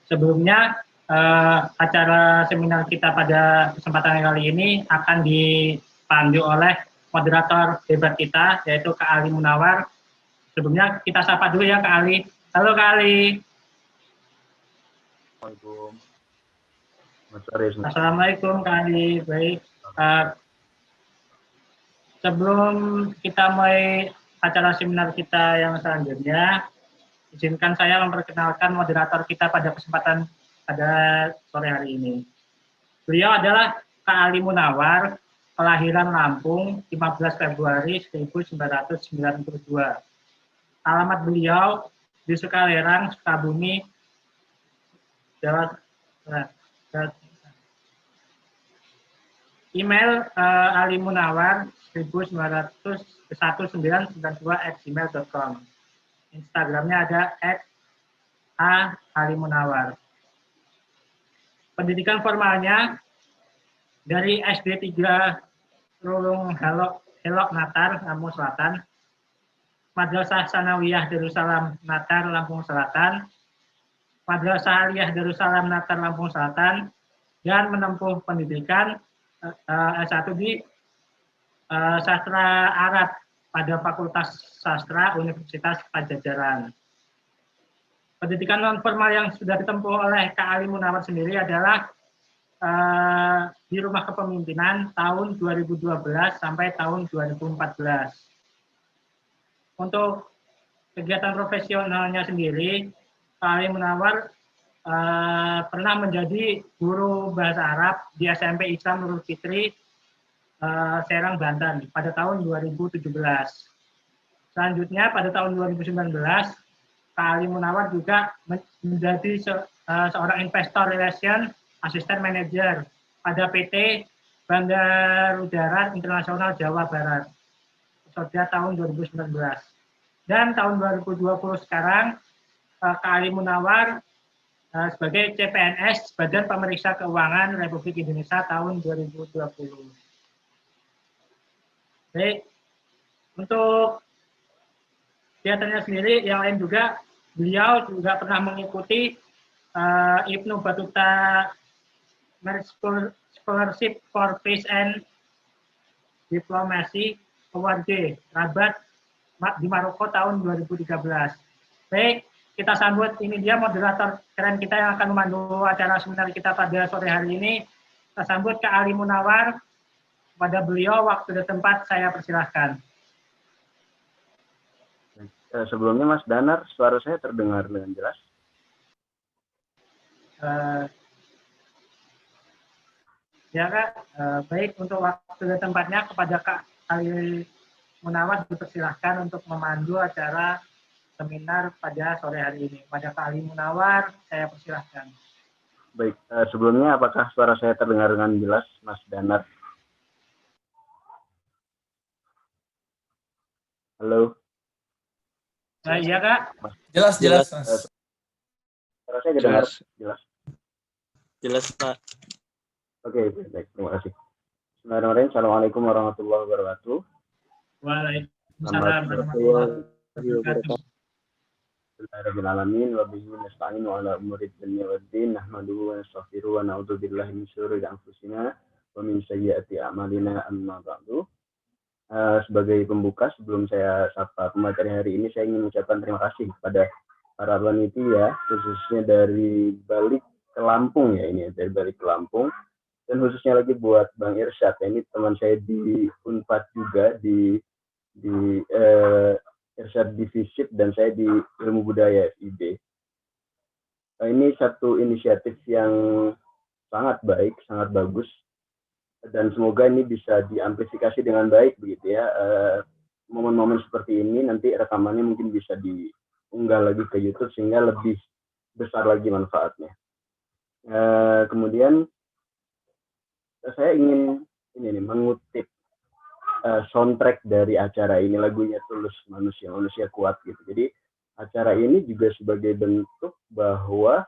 Sebelumnya acara seminar kita pada kesempatan kali ini akan dipandu oleh moderator hebat kita, yaitu Kak Ali Munawar. Sebelumnya kita sapa dulu ya Kak Ali. Halo Kak Ali. Assalamualaikum. Assalamualaikum Kak Ali. Baik. Sebelum kita mulai acara seminar kita yang selanjutnya, izinkan saya memperkenalkan moderator kita pada kesempatan pada sore hari ini. Beliau adalah Kak Ali Munawar, kelahiran Lampung 15 Februari 1992. Alamat beliau di Sukalerang, Sukabumi, Jawa Barat. Email alimunawar 1992@gmail.com. Instagramnya ada @alimunawar. Pendidikan formalnya dari SD 3 Rulung Helok Natar, Lampung Selatan, Madrasah Sanawiyah Darussalam Natar, Lampung Selatan, Madrasah Aliyah Darussalam Natar, Lampung Selatan, dan menempuh pendidikan S1 di Sastra Arab pada Fakultas Sastra Universitas Pajajaran. Pendidikan non formal yang sudah ditempuh oleh Kak Ali Munawar sendiri adalah di Rumah Kepemimpinan tahun 2012 sampai tahun 2014. Untuk kegiatan profesionalnya sendiri, Kak Ali Munawar pernah menjadi guru bahasa Arab di SMP Islam Nurul Fitri Serang, Banten pada tahun 2017. Selanjutnya pada tahun 2019, Kak Ali Munawar juga menjadi seorang investor relation asisten manajer pada PT Bandar Udara Internasional Jawa Barat sejak tahun 2019. Dan tahun 2020 sekarang Kak Ali Munawar sebagai CPNS Badan Pemeriksa Keuangan Republik Indonesia tahun 2020. Baik, untuk kegiatannya sendiri yang lain juga, beliau juga pernah mengikuti Ibnu Battuta Merit Scholarship for Peace and Diplomacy Award Rabat di Maroko tahun 2013. Baik, kita sambut ini dia moderator keren kita yang akan memandu acara seminar kita pada sore hari ini. Kita sambut Kak Ali Munawar. Pada beliau waktu dan tempat saya persilahkan. Sebelumnya Mas Danar, suara saya terdengar dengan jelas? Ya Kak, baik, untuk waktu dan tempatnya kepada Kak Ali Munawar dipersilahkan untuk memandu acara seminar pada sore hari ini. Pada Kak Ali Munawar, saya persilahkan. Baik, sebelumnya apakah suara saya terdengar dengan jelas, Mas Danar? Halo? Iya Kak. Jelas. Suara saya kedengar jelas? Jelas Pak. Oke, baik, terima kasih. Bismillahirrahmanirrahim. Assalamualaikum warahmatullahi wabarakatuh. Waalaikumsalam warahmatullahi wabarakatuh. Bismillahirrahmanirrahim. Wa bihi nasta'inu ala umuri dunya waddin. Nahmaduhu wa nastaghfiruhu wa na'udzu billahi min syururi anfusina wa min sayyiati a'malina, amma ba'du. Sebagai pembuka, sebelum saya sapa pemateri hari ini, saya ingin mengucapkan terima kasih kepada para panitia, khususnya dari balik ke Lampung ya, ini dari balik ke Lampung, dan khususnya lagi buat Bang Irsyad, ini teman saya di Unpad juga, di Irsyad di FISIP dan saya di Ilmu Budaya FIB. Ini satu inisiatif yang sangat baik, sangat bagus, dan semoga ini bisa diamplifikasi dengan baik begitu ya. Momen-momen seperti ini nanti rekamannya mungkin bisa diunggah lagi ke YouTube sehingga lebih besar lagi manfaatnya. Kemudian saya ingin mengutip soundtrack dari acara ini, lagunya Tulus, Manusia Kuat gitu. Jadi acara ini juga sebagai bentuk bahwa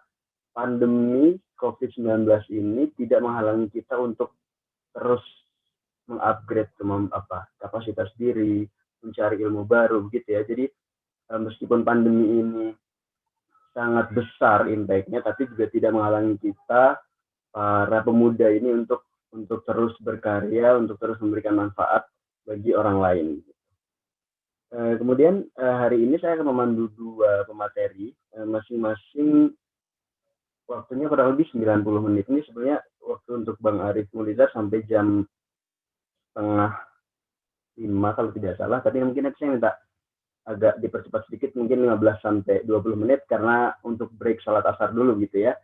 pandemi COVID-19 ini tidak menghalangi kita untuk terus mengupgrade kapasitas diri, mencari ilmu baru gitu ya. Jadi meskipun pandemi ini sangat besar impact-nya, tapi juga tidak menghalangi kita para pemuda ini untuk terus berkarya, untuk terus memberikan manfaat bagi orang lain. Kemudian hari ini saya akan memandu 2 pemateri, masing-masing waktunya kurang lebih 90 menit. Ini sebenarnya waktu untuk Bang Arif Mulizar sampai jam 4:30 kalau tidak salah, tapi mungkin nanti saya minta agak dipercepat sedikit, mungkin 15 sampai 20 menit karena untuk break salat asar dulu gitu ya.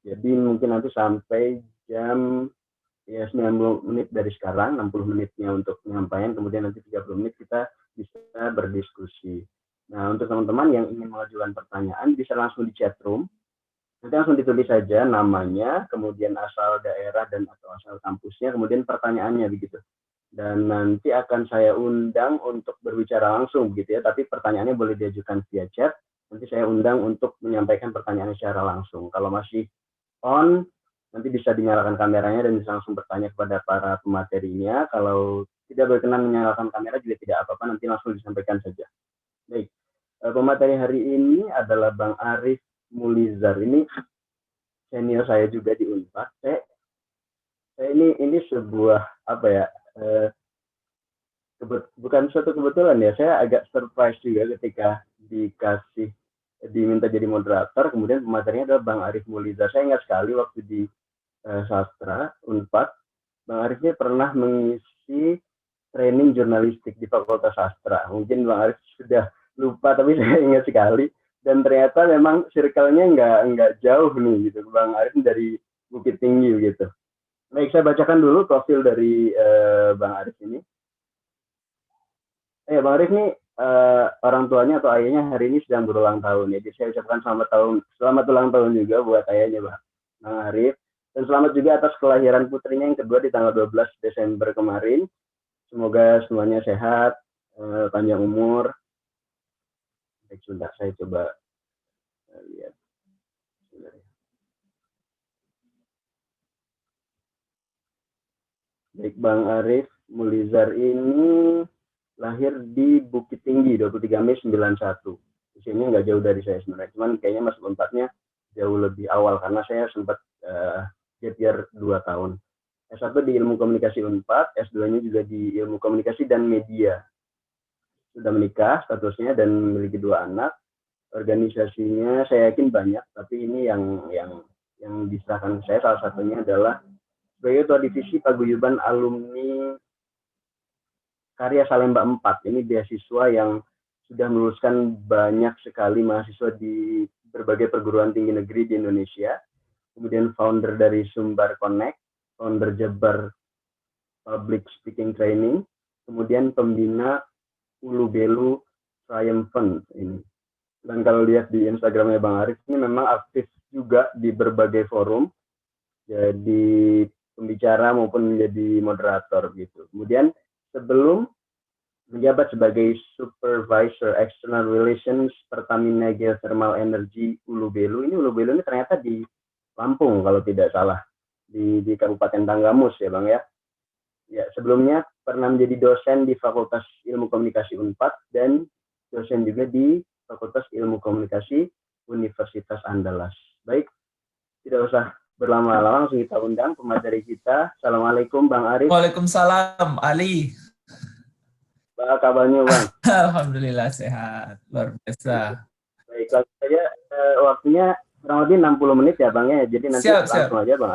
Jadi mungkin nanti sampai jam 90 menit dari sekarang, 60 menitnya untuk penyampaian, kemudian nanti 30 menit kita bisa berdiskusi. Nah, untuk teman-teman yang ingin mengajukan pertanyaan bisa langsung di chat room. Nanti langsung ditulis saja namanya, kemudian asal daerah dan atau asal kampusnya, kemudian pertanyaannya begitu. Dan nanti akan saya undang untuk berbicara langsung gitu ya, tapi pertanyaannya boleh diajukan via chat. Nanti saya undang untuk menyampaikan pertanyaan secara langsung. Kalau masih on, nanti bisa dinyalakan kameranya dan bisa langsung bertanya kepada para pematerinya. Kalau tidak berkenan menyalakan kamera juga tidak apa-apa, nanti langsung disampaikan saja. Baik, pemateri hari ini adalah Bang Arif Mulizar. Ini senior saya juga di Unpad. Saya ini sebuah apa ya? Bukan suatu kebetulan ya, saya agak surprise juga ketika diminta jadi moderator, kemudian pematerinya adalah Bang Arif Mulizar. Saya ingat sekali waktu di Sastra Unpad, Bang Arif ini pernah mengisi training jurnalistik di Fakultas Sastra. Mungkin Bang Arif sudah lupa, tapi saya ingat sekali. Dan ternyata memang circle-nya nggak jauh nih gitu. Bang Arif dari Bukit Tinggi gitu. Baik, saya bacakan dulu profil dari Bang Arif ini. Bang Arif ini orang tuanya atau ayahnya hari ini sedang berulang tahun ya. Jadi saya ucapkan selamat ulang tahun juga buat ayahnya Bang Arif. Dan selamat juga atas kelahiran putrinya yang kedua di tanggal 12 Desember kemarin. Semoga semuanya sehat, panjang umur. Baik, sebentar saya coba lihat. Baik, Bang Arif Mulizar ini lahir di Bukit Tinggi 23 Mei 91. Usianya nggak jauh dari saya sebenarnya, cuman kayaknya masuk Unpadnya jauh lebih awal karena saya sempat gap year 2 tahun. S1 di Ilmu Komunikasi Unpad, S2-nya juga di Ilmu Komunikasi dan Media. Sudah menikah statusnya dan memiliki 2 anak. Organisasinya saya yakin banyak, tapi ini yang diserahkan ke saya salah satunya adalah sebagai Ketua Divisi Paguyuban Alumni Karya Salemba 4. Ini beasiswa yang sudah meluluskan banyak sekali mahasiswa di berbagai perguruan tinggi negeri di Indonesia. Kemudian founder dari Sumbar Connect, founder Jabar Public Speaking Training, kemudian pembina Ulu Belu Triumphant ini. Dan kalau lihat di Instagramnya Bang Arif ini memang aktif juga di berbagai forum, jadi pembicara maupun menjadi moderator gitu. Kemudian sebelum menjabat sebagai Supervisor External Relations Pertamina Geothermal Energy Ulu Belu. Ini Ulu Belu ini ternyata di Lampung kalau tidak salah, di Kabupaten Tanggamus ya Bang ya. Ya, sebelumnya pernah menjadi dosen di Fakultas Ilmu Komunikasi Unpad dan dosen juga di Fakultas Ilmu Komunikasi Universitas Andalas. Baik, tidak usah berlama-lama, langsung kita undang pemateri kita. Assalamualaikum Bang Arif. Waalaikumsalam Ali. Apa kabarnya Bang? Alhamdulillah sehat, luar biasa. Baik, langsung saja waktunya kurang lebih 60 menit ya Bang ya. Jadi nanti langsung aja Bang.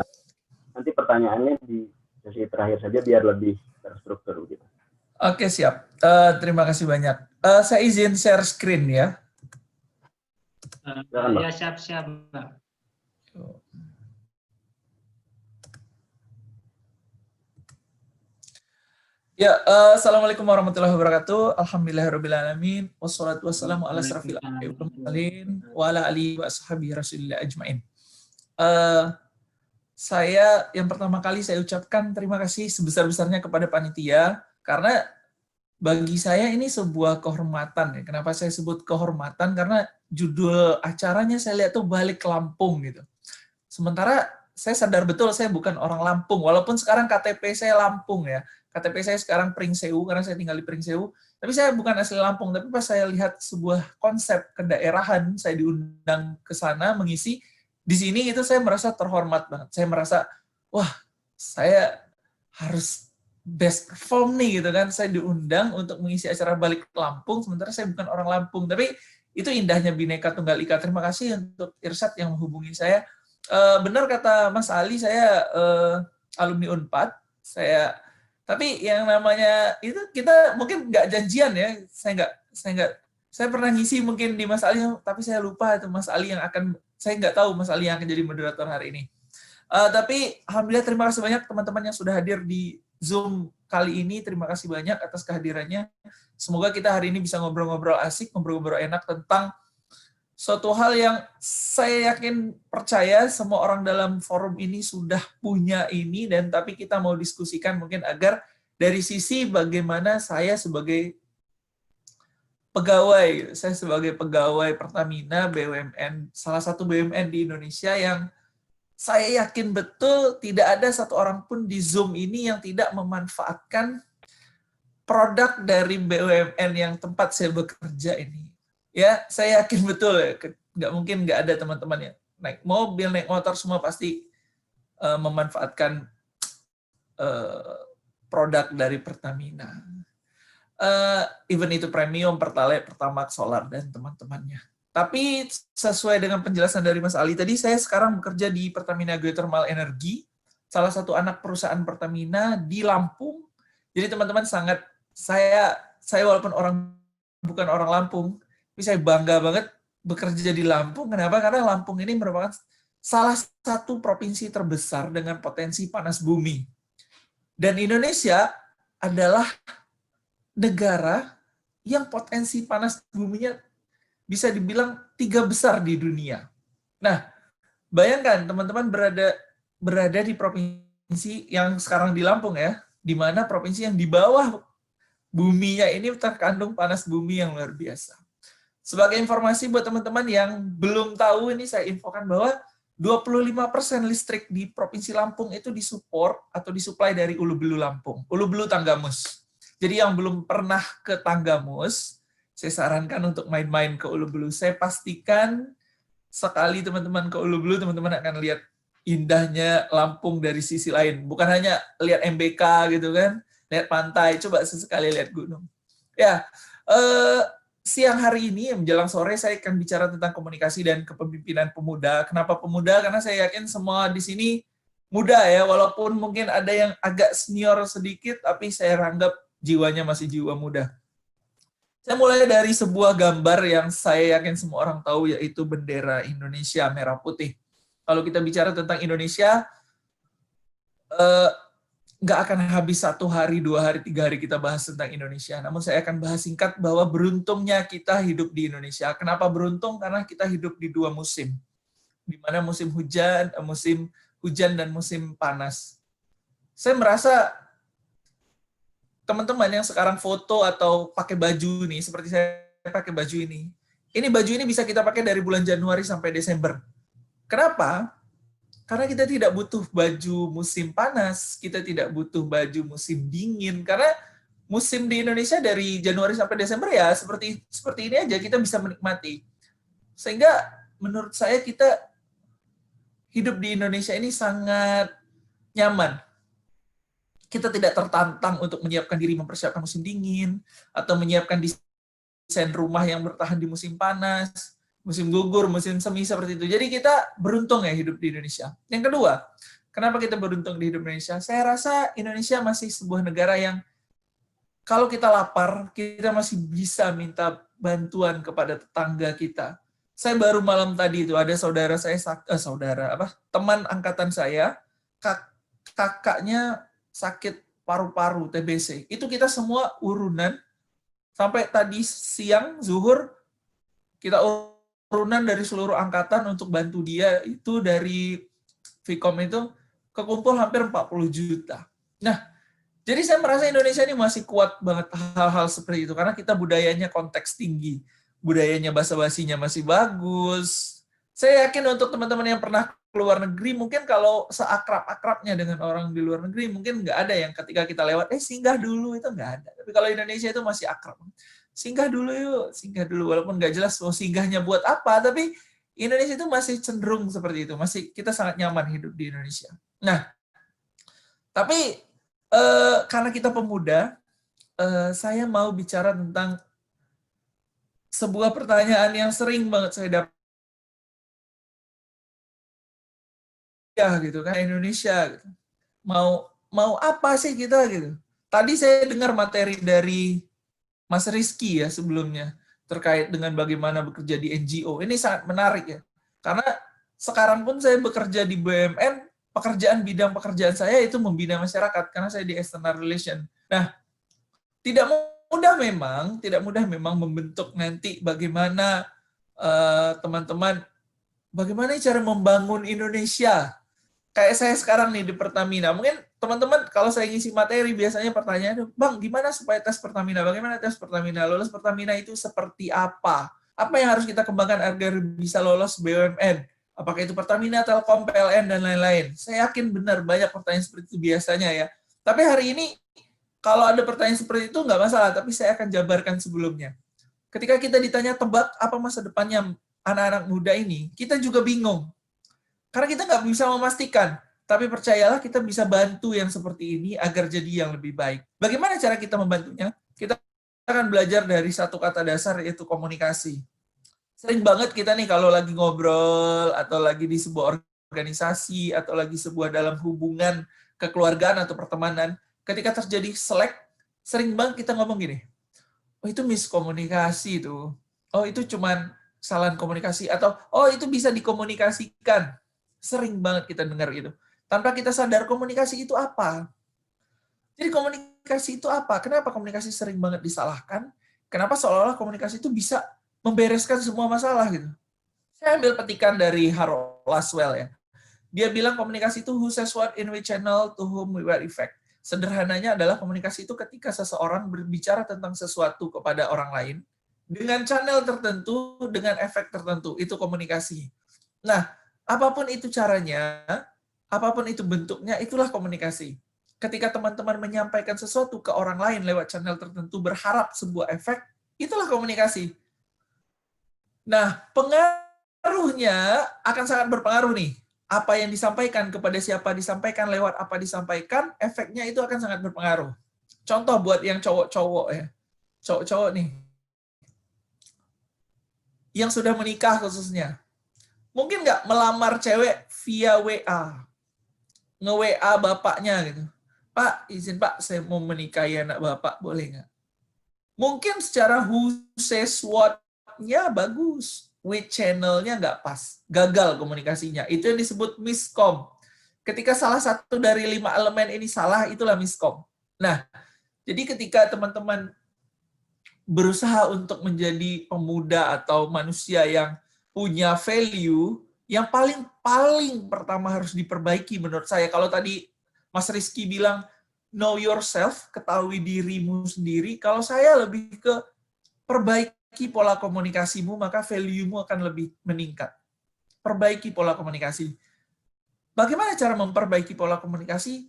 Nanti pertanyaannya di sesi terakhir saja biar lebih terstruktur gitu. Oke, siap. Terima kasih banyak. Saya izin share screen ya. Ya, siap-siap Bang. Ya, assalamualaikum warahmatullahi wabarakatuh. Alhamdulillahirrahmanirrahim. Wassalatu wassalamu ala asrafil anbiya'i wal mursalin wa ala alihi wa ashabihi rasulillah ajmain. Saya yang pertama kali saya ucapkan terima kasih sebesar-besarnya kepada panitia karena bagi saya ini sebuah kehormatan ya. Kenapa saya sebut kehormatan? Karena judul acaranya saya lihat tuh Balik Lampung gitu. Sementara saya sadar betul saya bukan orang Lampung, walaupun sekarang KTP saya Lampung ya. KTP saya sekarang Pringsewu karena saya tinggal di Pringsewu, tapi saya bukan asli Lampung. Tapi pas saya lihat sebuah konsep kedaerahan, saya diundang ke sana mengisi di sini, itu saya merasa terhormat banget. Saya merasa, wah, saya harus best perform nih gitu kan. Saya diundang untuk mengisi acara balik ke Lampung, sementara saya bukan orang Lampung. Tapi itu indahnya Bhinneka Tunggal Ika. Terima kasih untuk Irsyad yang menghubungi saya. Benar kata Mas Ali, saya alumni Unpad. Tapi yang namanya itu kita mungkin nggak janjian ya. Saya pernah ngisi mungkin di Mas Ali, tapi saya lupa itu Mas Ali yang akan, saya nggak tahu Mas Ali yang akan jadi moderator hari ini. Tapi alhamdulillah terima kasih banyak teman-teman yang sudah hadir di Zoom kali ini. Terima kasih banyak atas kehadirannya. Semoga kita hari ini bisa ngobrol-ngobrol asik, ngobrol-ngobrol enak tentang suatu hal yang saya yakin percaya semua orang dalam forum ini sudah punya ini, dan tapi kita mau diskusikan mungkin agar dari sisi bagaimana saya sebagai pegawai Pertamina BUMN, salah satu BUMN di Indonesia yang saya yakin betul tidak ada satu orang pun di Zoom ini yang tidak memanfaatkan produk dari BUMN yang tempat saya bekerja ini. Ya, saya yakin betul ya, nggak mungkin nggak ada teman-teman yang naik mobil, naik motor, semua pasti memanfaatkan produk dari Pertamina. Even itu premium, Pertalite, Pertamax, Solar, dan teman-temannya. Tapi sesuai dengan penjelasan dari Mas Ali tadi, saya sekarang bekerja di Pertamina Geothermal Energy, salah satu anak perusahaan Pertamina di Lampung. Jadi teman-teman saya walaupun bukan orang Lampung, tapi saya bangga banget bekerja di Lampung. Kenapa? Karena Lampung ini merupakan salah satu provinsi terbesar dengan potensi panas bumi. Dan Indonesia adalah negara yang potensi panas buminya bisa dibilang 3 besar di dunia. Nah, bayangkan teman-teman berada di provinsi yang sekarang di Lampung ya, di mana provinsi yang di bawah buminya ini terkandung panas bumi yang luar biasa. Sebagai informasi buat teman-teman yang belum tahu, ini saya infokan bahwa 25% listrik di Provinsi Lampung itu disupport atau disuplai dari Ulu Belu Lampung, Ulu Belu Tanggamus. Jadi yang belum pernah ke Tanggamus, saya sarankan untuk main-main ke Ulu Belu. Saya pastikan sekali teman-teman ke Ulu Belu, teman-teman akan lihat indahnya Lampung dari sisi lain. Bukan hanya lihat MBK gitu kan, lihat pantai, coba sesekali lihat gunung. Ya, siang hari ini menjelang sore saya akan bicara tentang komunikasi dan kepemimpinan pemuda. Kenapa pemuda? Karena saya yakin semua di sini muda ya, walaupun mungkin ada yang agak senior sedikit, tapi saya anggap jiwanya masih jiwa muda. Saya mulai dari sebuah gambar yang saya yakin semua orang tahu, yaitu bendera Indonesia merah putih. Kalau kita bicara tentang Indonesia, nggak akan habis 1 hari, 2 hari, 3 hari kita bahas tentang Indonesia. Namun saya akan bahas singkat bahwa beruntungnya kita hidup di Indonesia. Kenapa beruntung? Karena kita hidup di 2 musim. Di mana musim hujan dan musim panas. Saya merasa teman-teman yang sekarang foto atau pakai baju nih, seperti saya pakai baju ini. Ini baju ini bisa kita pakai dari bulan Januari sampai Desember. Kenapa? Karena kita tidak butuh baju musim panas, kita tidak butuh baju musim dingin, karena musim di Indonesia dari Januari sampai Desember ya seperti ini aja, kita bisa menikmati. Sehingga menurut saya kita hidup di Indonesia ini sangat nyaman. Kita tidak tertantang untuk menyiapkan diri mempersiapkan musim dingin, atau menyiapkan desain rumah yang bertahan di musim panas, musim gugur, musim semi seperti itu. Jadi kita beruntung ya hidup di Indonesia. Yang kedua, kenapa kita beruntung di hidup Indonesia? Saya rasa Indonesia masih sebuah negara yang kalau kita lapar, kita masih bisa minta bantuan kepada tetangga kita. Saya baru malam tadi itu ada teman angkatan saya, kakaknya sakit paru-paru TBC. Itu kita semua urunan sampai tadi siang zuhur kita urunan dari seluruh angkatan untuk bantu dia. Itu dari Vkom itu kekumpul hampir 40 juta. Nah, jadi saya merasa Indonesia ini masih kuat banget hal-hal seperti itu karena kita budayanya konteks tinggi. Budayanya basa-basinya masih bagus. Saya yakin untuk teman-teman yang pernah keluar negeri, mungkin kalau seakrab-akrabnya dengan orang di luar negeri, mungkin nggak ada yang ketika kita lewat, singgah dulu, itu nggak ada. Tapi kalau Indonesia itu masih akrab. Singgah dulu yuk, singgah dulu. Walaupun nggak jelas mau singgahnya buat apa, tapi Indonesia itu masih cenderung seperti itu. Masih kita sangat nyaman hidup di Indonesia. Nah, tapi karena kita pemuda, saya mau bicara tentang sebuah pertanyaan yang sering banget saya dapat gitu kan, Indonesia gitu. Mau apa sih kita gitu. Tadi saya dengar materi dari Mas Rizky ya sebelumnya terkait dengan bagaimana bekerja di NGO. Ini sangat menarik ya. Karena sekarang pun saya bekerja di BUMN, bidang pekerjaan saya itu membina masyarakat karena saya di external relation. Nah, tidak mudah memang membentuk nanti bagaimana teman-teman bagaimana cara membangun Indonesia. Kayak saya sekarang nih di Pertamina. Mungkin teman-teman kalau saya ngisi materi biasanya pertanyaannya, Bang, gimana supaya tes Pertamina? Bagaimana tes Pertamina? Lolos Pertamina itu seperti apa? Apa yang harus kita kembangkan agar bisa lolos BUMN? Apakah itu Pertamina, Telkom, PLN, dan lain-lain? Saya yakin benar banyak pertanyaan seperti itu biasanya ya. Tapi hari ini kalau ada pertanyaan seperti itu nggak masalah, tapi saya akan jabarkan sebelumnya. Ketika kita ditanya tebak apa masa depannya anak-anak muda ini, kita juga bingung. Karena kita nggak bisa memastikan. Tapi percayalah kita bisa bantu yang seperti ini agar jadi yang lebih baik. Bagaimana cara kita membantunya? Kita akan belajar dari satu kata dasar yaitu komunikasi. Sering banget kita nih kalau lagi ngobrol atau lagi di sebuah organisasi atau lagi sebuah dalam hubungan kekeluargaan atau pertemanan, ketika terjadi selek, sering banget kita ngomong gini, oh itu miskomunikasi tuh. Oh itu cuman kesalahan komunikasi atau oh itu bisa dikomunikasikan. Sering banget kita dengar gitu. Tanpa kita sadar komunikasi itu apa. Jadi komunikasi itu apa? Kenapa komunikasi sering banget disalahkan? Kenapa seolah-olah komunikasi itu bisa membereskan semua masalah gitu. Saya ambil petikan dari Harold Laswell ya. Dia bilang komunikasi itu who says what in which channel to whom what effect. Sederhananya adalah komunikasi itu ketika seseorang berbicara tentang sesuatu kepada orang lain dengan channel tertentu, dengan efek tertentu. Itu komunikasi. Nah, apapun itu caranya, apapun itu bentuknya, itulah komunikasi. Ketika teman-teman menyampaikan sesuatu ke orang lain lewat channel tertentu berharap sebuah efek, itulah komunikasi. Nah, pengaruhnya akan sangat berpengaruh nih. Apa yang disampaikan kepada siapa disampaikan, lewat apa disampaikan, efeknya itu akan sangat berpengaruh. Contoh buat yang cowok-cowok ya. Cowok-cowok nih. Yang sudah menikah khususnya. Mungkin nggak melamar cewek via WA. Nge-WA bapaknya gitu. Pak, izin Pak, saya mau menikahi anak Bapak, boleh nggak? Mungkin secara who says what-nya bagus. Which channel-nya nggak pas. Gagal komunikasinya. Itu yang disebut miskom. Ketika salah satu dari 5 elemen ini salah, itulah miskom. Nah, jadi ketika teman-teman berusaha untuk menjadi pemuda atau manusia yang punya value, yang paling pertama harus diperbaiki menurut saya. Kalau tadi Mas Rizky bilang, know yourself, ketahui dirimu sendiri. Kalau saya lebih ke perbaiki pola komunikasimu, maka value-mu akan lebih meningkat. Perbaiki pola komunikasi. Bagaimana cara memperbaiki pola komunikasi?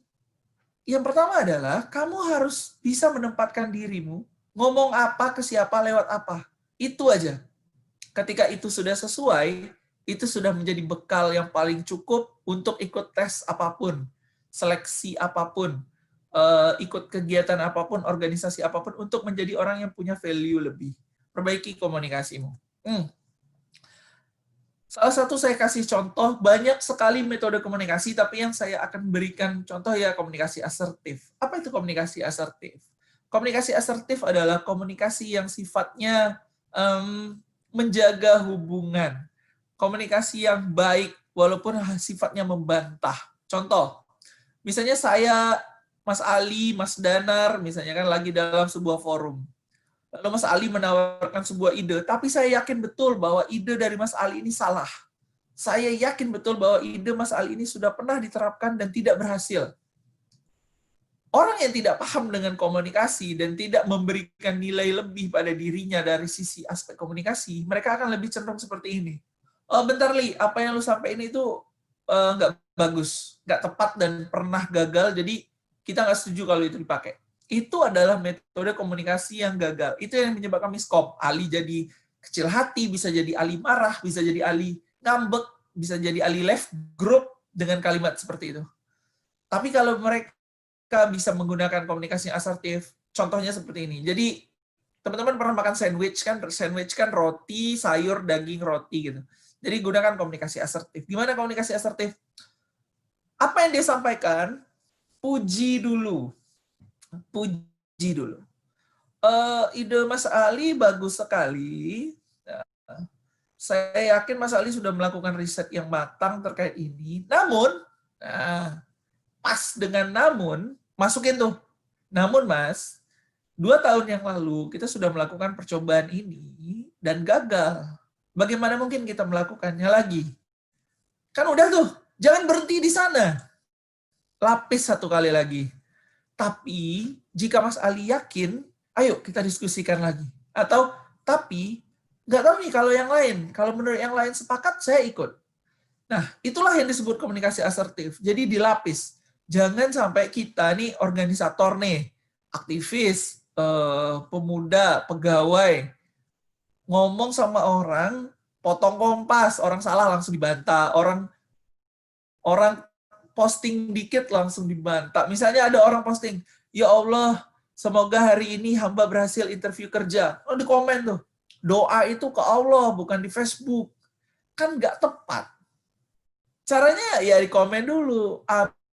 Yang pertama adalah, kamu harus bisa menempatkan dirimu, ngomong apa ke siapa lewat apa. Itu aja. Ketika itu sudah sesuai, itu sudah menjadi bekal yang paling cukup untuk ikut tes apapun, seleksi apapun, ikut kegiatan apapun, organisasi apapun, untuk menjadi orang yang punya value lebih. Perbaiki komunikasimu. Salah satu saya kasih contoh, banyak sekali metode komunikasi, tapi yang saya akan berikan contoh ya komunikasi asertif. Apa itu komunikasi asertif? Komunikasi asertif adalah komunikasi yang sifatnya menjaga hubungan. Komunikasi yang baik, walaupun sifatnya membantah. Contoh, misalnya saya, Mas Ali, Mas Danar, misalnya kan lagi dalam sebuah forum. Lalu Mas Ali menawarkan sebuah ide, tapi saya yakin betul bahwa ide dari Mas Ali ini salah. Saya yakin betul bahwa ide Mas Ali ini sudah pernah diterapkan dan tidak berhasil. Orang yang tidak paham dengan komunikasi dan tidak memberikan nilai lebih pada dirinya dari sisi aspek komunikasi, mereka akan lebih cenderung seperti ini. Oh, bentar Li, apa yang lu sampaikan itu nggak bagus, nggak tepat dan pernah gagal, jadi kita nggak setuju kalau itu dipakai. Itu adalah metode komunikasi yang gagal. Itu yang menyebabkan miskom. Ali jadi kecil hati, bisa jadi Ali marah, bisa jadi Ali ngambek, bisa jadi Ali left group dengan kalimat seperti itu. Tapi kalau mereka bisa menggunakan komunikasi yang asertif, contohnya seperti ini. Jadi teman-teman pernah makan sandwich kan roti, sayur, daging, roti gitu. Jadi gunakan komunikasi asertif. Gimana komunikasi asertif? Apa yang dia sampaikan, puji dulu. Puji dulu. Ide Mas Ali bagus sekali. Saya yakin Mas Ali sudah melakukan riset yang matang terkait ini. Namun, pas dengan namun, masukin tuh. Namun Mas, 2 tahun yang lalu kita sudah melakukan percobaan ini dan gagal. Bagaimana mungkin kita melakukannya lagi? Kan udah tuh, jangan berhenti di sana. Lapis 1 kali lagi. Tapi, jika Mas Ali yakin, ayo kita diskusikan lagi. Atau, tapi, nggak tahu nih kalau yang lain. Kalau menurut yang lain sepakat, saya ikut. Nah, itulah yang disebut komunikasi asertif. Jadi dilapis. Jangan sampai kita nih organisator nih, aktivis, pemuda, pegawai, ngomong sama orang, potong kompas, orang salah langsung dibantah, orang posting dikit langsung dibantah. Misalnya ada orang posting, ya Allah, semoga hari ini hamba berhasil interview kerja. Oh, di komen tuh, doa itu ke Allah, bukan di Facebook. Kan nggak tepat. Caranya ya di komen dulu,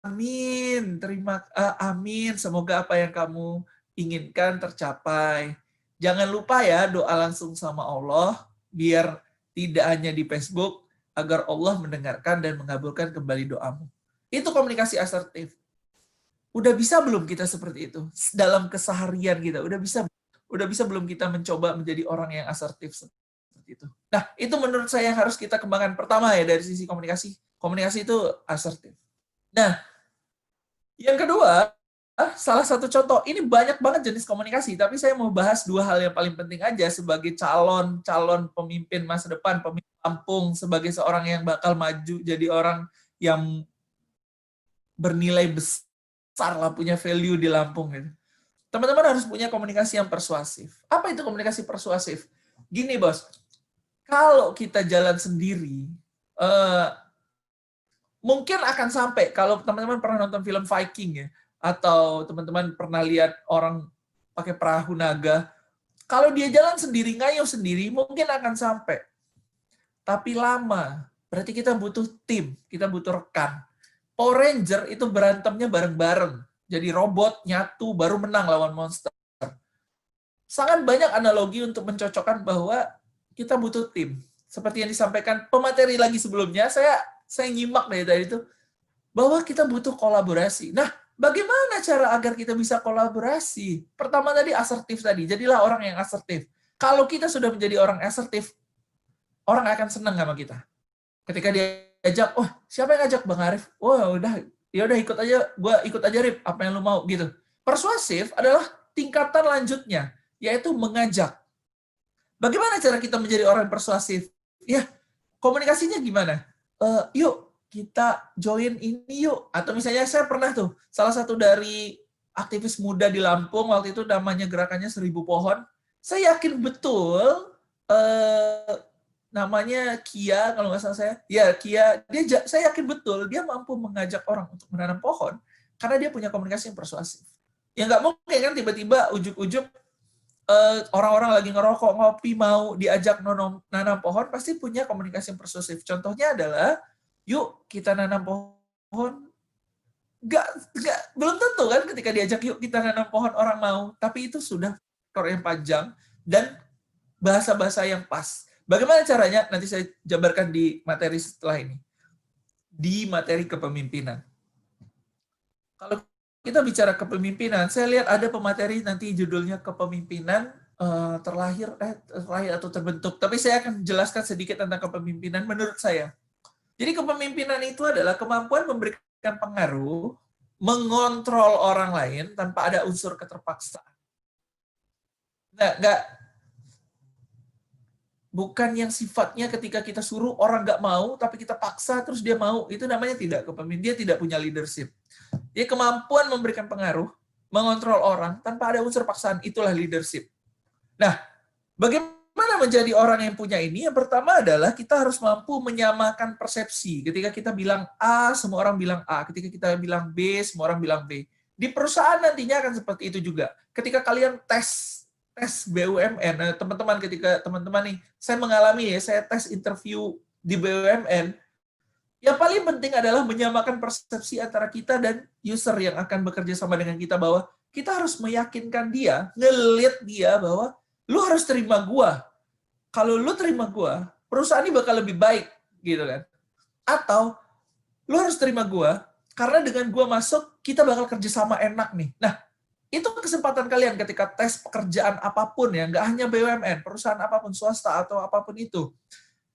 amin, amin, semoga apa yang kamu inginkan tercapai. Jangan lupa ya doa langsung sama Allah, biar tidak hanya di Facebook, agar Allah mendengarkan dan mengabulkan kembali doamu. Itu komunikasi asertif. Udah bisa belum kita seperti itu? Dalam keseharian kita, udah bisa belum kita mencoba menjadi orang yang asertif seperti itu? Nah, itu menurut saya yang harus kita kembangkan. Pertama ya, dari sisi komunikasi. Komunikasi itu asertif. Nah, yang kedua, salah satu contoh, ini banyak banget jenis komunikasi, tapi saya mau bahas 2 hal yang paling penting aja sebagai calon pemimpin masa depan, pemimpin Lampung, sebagai seorang yang bakal maju jadi orang yang bernilai besar lah, punya value di Lampung gitu. Teman-teman harus punya komunikasi yang persuasif. Apa itu komunikasi persuasif? Gini bos, kalau kita jalan sendiri, mungkin akan sampai, kalau teman-teman pernah nonton film Viking ya, atau teman-teman pernah lihat orang pakai perahu naga, kalau dia jalan sendiri, ngayuh sendiri, mungkin akan sampai. Tapi lama, berarti kita butuh tim, kita butuh rekan. Power Ranger itu berantemnya bareng-bareng. Jadi robot nyatu baru menang lawan monster. Sangat banyak analogi untuk mencocokkan bahwa kita butuh tim. Seperti yang disampaikan pemateri lagi sebelumnya, saya nyimak dari tadi itu, bahwa kita butuh kolaborasi. Nah, bagaimana cara agar kita bisa kolaborasi? Pertama tadi asertif tadi, jadilah orang yang asertif. Kalau kita sudah menjadi orang asertif, orang akan senang sama kita. Ketika dia ajak, oh siapa yang ngajak Bang Arif? Oh ya udah ikut aja, gue ikut aja Rip, apa yang lu mau gitu. Persuasif adalah tingkatan lanjutnya, yaitu mengajak. Bagaimana cara kita menjadi orang persuasif? Ya, komunikasinya gimana? Yuk kita join ini yuk. Atau misalnya saya pernah tuh, salah satu dari aktivis muda di Lampung, waktu itu namanya gerakannya 1000 pohon. Saya yakin betul, namanya Kia, kalau nggak salah Kia, saya yakin betul dia mampu mengajak orang untuk menanam pohon, karena dia punya komunikasi yang persuasif. Ya nggak mungkin kan tiba-tiba ujuk-ujuk orang-orang lagi ngerokok, ngopi, mau diajak nanam pohon, pasti punya komunikasi yang persuasif. Contohnya adalah, yuk kita nanam pohon. Belum tentu kan ketika diajak yuk kita nanam pohon orang mau, tapi itu sudah faktor yang panjang dan bahasa-bahasa yang pas. Bagaimana caranya? Nanti saya jabarkan di materi setelah ini. Di materi kepemimpinan. Kalau kita bicara kepemimpinan, saya lihat ada pemateri nanti judulnya kepemimpinan terlahir atau terbentuk. Tapi saya akan jelaskan sedikit tentang kepemimpinan menurut saya. Jadi kepemimpinan itu adalah kemampuan memberikan pengaruh, mengontrol orang lain tanpa ada unsur keterpaksaan. bukan yang sifatnya ketika kita suruh orang nggak mau, tapi kita paksa terus dia mau. Itu namanya tidak kepemimpinan. Dia tidak punya leadership. Dia kemampuan memberikan pengaruh, mengontrol orang tanpa ada unsur paksaan, itulah leadership. Nah, bagaimana menjadi orang yang punya ini? Yang pertama adalah kita harus mampu menyamakan persepsi. Ketika kita bilang A, semua orang bilang A. Ketika kita bilang B, semua orang bilang B. Di perusahaan nantinya akan seperti itu juga. Ketika kalian tes BUMN, teman-teman, ketika teman-teman nih, saya mengalami ya, saya tes interview di BUMN, yang paling penting adalah menyamakan persepsi antara kita dan user yang akan bekerja sama dengan kita, bahwa kita harus meyakinkan dia, nge-lead dia bahwa lu harus terima gua. Kalau lu terima gua, perusahaan ini bakal lebih baik, gitu kan. Atau lu harus terima gua karena dengan gua masuk kita bakal kerja sama enak nih. Nah, itu kesempatan kalian ketika tes pekerjaan apapun ya, nggak hanya BUMN, perusahaan apapun, swasta atau apapun itu.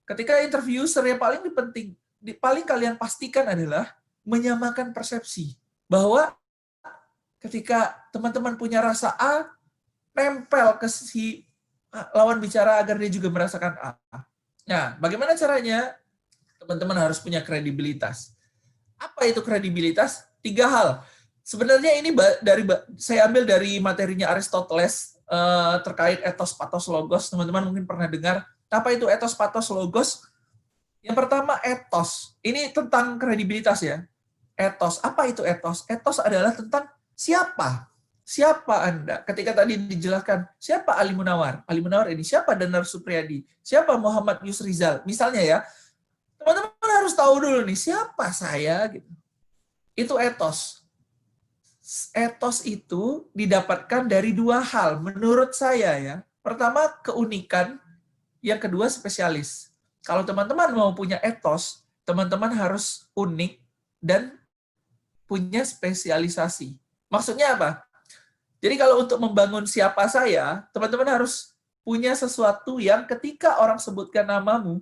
Ketika interview user yang paling kalian pastikan adalah menyamakan persepsi. Bahwa ketika teman-teman punya rasa A, nempel ke si lawan bicara agar dia juga merasakan A. Nah, bagaimana caranya? Teman-teman harus punya kredibilitas. Apa itu kredibilitas? 3 hal. Sebenarnya ini saya ambil dari materinya Aristoteles terkait etos, patos, logos. Teman-teman mungkin pernah dengar. Apa itu etos, patos, logos? Yang pertama, etos. Ini tentang kredibilitas ya. Etos. Apa itu etos? Etos adalah tentang siapa. Siapa Anda? Ketika tadi dijelaskan, siapa Ali Munawar? Ali Munawar ini. Siapa Danar Supriyadi? Siapa Muhammad Yusrizal? Misalnya ya. Teman-teman harus tahu dulu nih, siapa saya? Gitu. Itu etos. Etos itu didapatkan dari 2 hal menurut saya ya. Pertama, keunikan, yang kedua spesialis. Kalau teman-teman mau punya etos, teman-teman harus unik dan punya spesialisasi. Maksudnya apa? Jadi kalau untuk membangun siapa saya, teman-teman harus punya sesuatu yang ketika orang sebutkan namamu,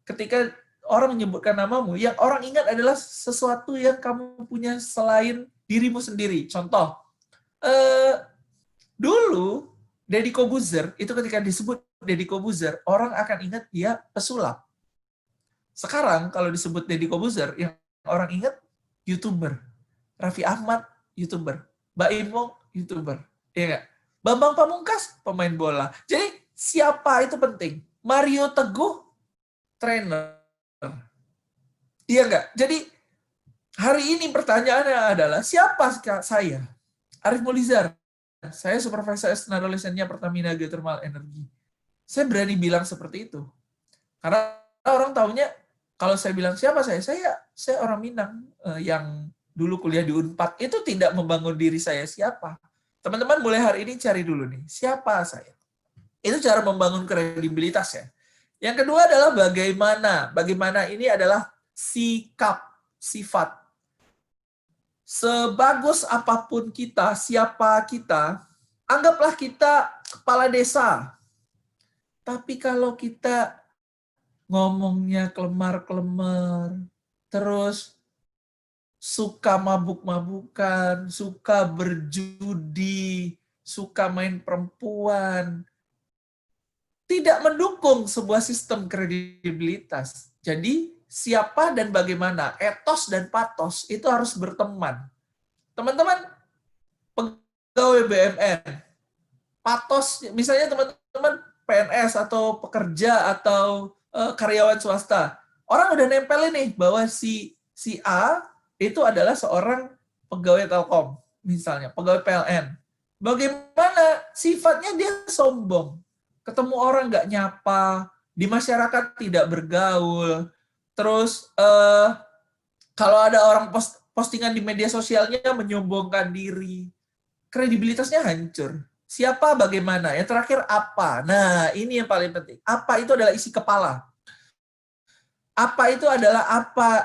ketika orang menyebutkan namamu, yang orang ingat adalah sesuatu yang kamu punya selain dirimu sendiri. Contoh, dulu Deddy Corbuzier, itu ketika disebut Deddy Corbuzier, orang akan ingat dia pesulap. Sekarang kalau disebut Deddy Corbuzier, yang orang ingat YouTuber. Raffi Ahmad, YouTuber. Mbak Imo, YouTuber. Iya nggak? Bambang Pamungkas, pemain bola. Jadi siapa itu penting. Mario Teguh, trainer. Iya nggak? Jadi hari ini pertanyaannya adalah, siapa saya? Arif Mulizar. Saya supervisor student adolescentnya Pertamina Geothermal Energy. Saya berani bilang seperti itu. Karena orang taunya, kalau saya bilang siapa saya orang Minang yang dulu kuliah di Unpad. Itu tidak membangun diri saya siapa. Teman-teman mulai hari ini cari dulu nih, siapa saya. Itu cara membangun kredibilitas ya. Yang kedua adalah bagaimana. Bagaimana ini adalah sikap, sifat. Sebagus apapun kita, siapa kita, anggaplah kita kepala desa. Tapi kalau kita ngomongnya kelemar-kelemar, terus suka mabuk-mabukan, suka berjudi, suka main perempuan, tidak mendukung sebuah sistem kredibilitas. Jadi, siapa dan bagaimana, etos dan patos itu harus berteman. Teman-teman, pegawai BUMN, patos, misalnya teman-teman PNS atau pekerja atau karyawan swasta, orang udah nempelin nih bahwa si A itu adalah seorang pegawai Telkom, misalnya, pegawai PLN. Bagaimana sifatnya dia sombong, ketemu orang nggak nyapa, di masyarakat tidak bergaul, terus kalau ada orang postingan di media sosialnya menyombongkan diri, kredibilitasnya hancur. Siapa, bagaimana, yang terakhir apa. Nah, ini yang paling penting. Apa itu adalah isi kepala. Apa itu adalah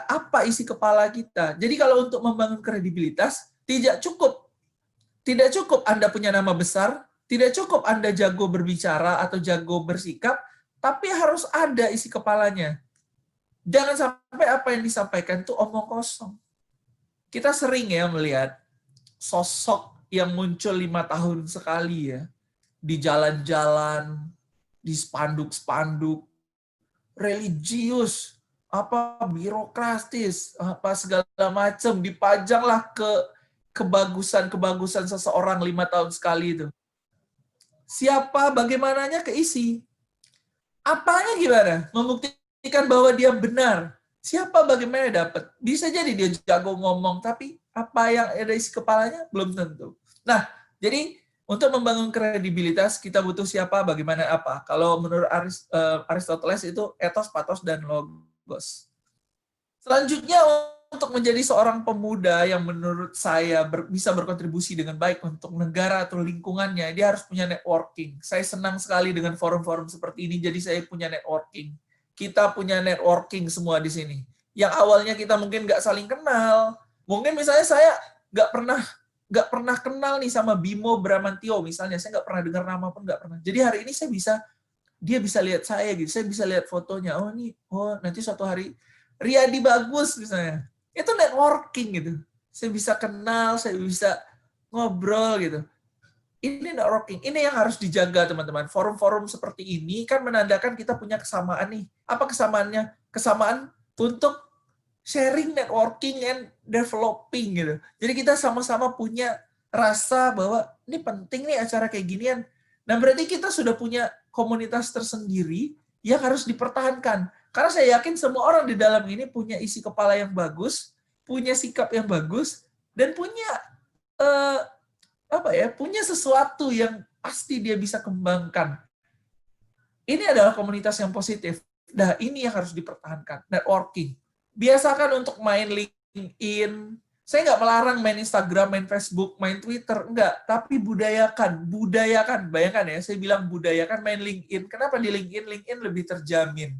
apa isi kepala kita. Jadi kalau untuk membangun kredibilitas, tidak cukup Anda punya nama besar, tidak cukup Anda jago berbicara atau jago bersikap, tapi harus ada isi kepalanya. Jangan sampai apa yang disampaikan itu omong kosong. Kita sering ya melihat sosok yang muncul 5 tahun sekali ya, di jalan-jalan, di spanduk-spanduk religius, apa birokratis, apa segala macam, dipajanglah kebagusan seseorang 5 tahun sekali itu. Siapa, bagaimananya keisi. Apanya gimana? Membuktikan bahwa dia benar. Siapa, bagaimana dapat? Bisa jadi dia jago ngomong, tapi apa yang ada isi kepalanya belum tentu. Nah, jadi untuk membangun kredibilitas, kita butuh siapa, bagaimana, apa. Kalau menurut Aristoteles itu etos, patos, dan logos. Selanjutnya, untuk menjadi seorang pemuda yang menurut saya bisa berkontribusi dengan baik untuk negara atau lingkungannya, dia harus punya networking. Saya senang sekali dengan forum-forum seperti ini, jadi saya punya networking. Kita punya networking semua di sini. Yang awalnya kita mungkin nggak saling kenal, mungkin misalnya saya nggak pernah kenal nih sama Bimo Bramantio, misalnya saya nggak pernah dengar nama pun nggak pernah. Jadi hari ini dia bisa lihat saya gitu, saya bisa lihat fotonya. Oh nanti suatu hari Riyadi bagus misalnya. Itu networking gitu. Saya bisa kenal, saya bisa ngobrol gitu. Ini networking. Ini yang harus dijaga, teman-teman. Forum-forum seperti ini kan menandakan kita punya kesamaan nih. Apa kesamaannya? Kesamaan untuk sharing, networking, and developing gitu. Jadi kita sama-sama punya rasa bahwa ini penting nih acara kayak ginian. Nah, berarti kita sudah punya komunitas tersendiri yang harus dipertahankan. Karena saya yakin semua orang di dalam ini punya isi kepala yang bagus, punya sikap yang bagus, dan punya punya sesuatu yang pasti dia bisa kembangkan. Ini adalah komunitas yang positif. Nah, ini yang harus dipertahankan. Networking. Biasakan untuk main LinkedIn. Saya nggak melarang main Instagram, main Facebook, main Twitter. Enggak. Tapi budayakan. Bayangkan ya, saya bilang budayakan main LinkedIn. Kenapa di LinkedIn? LinkedIn lebih terjamin.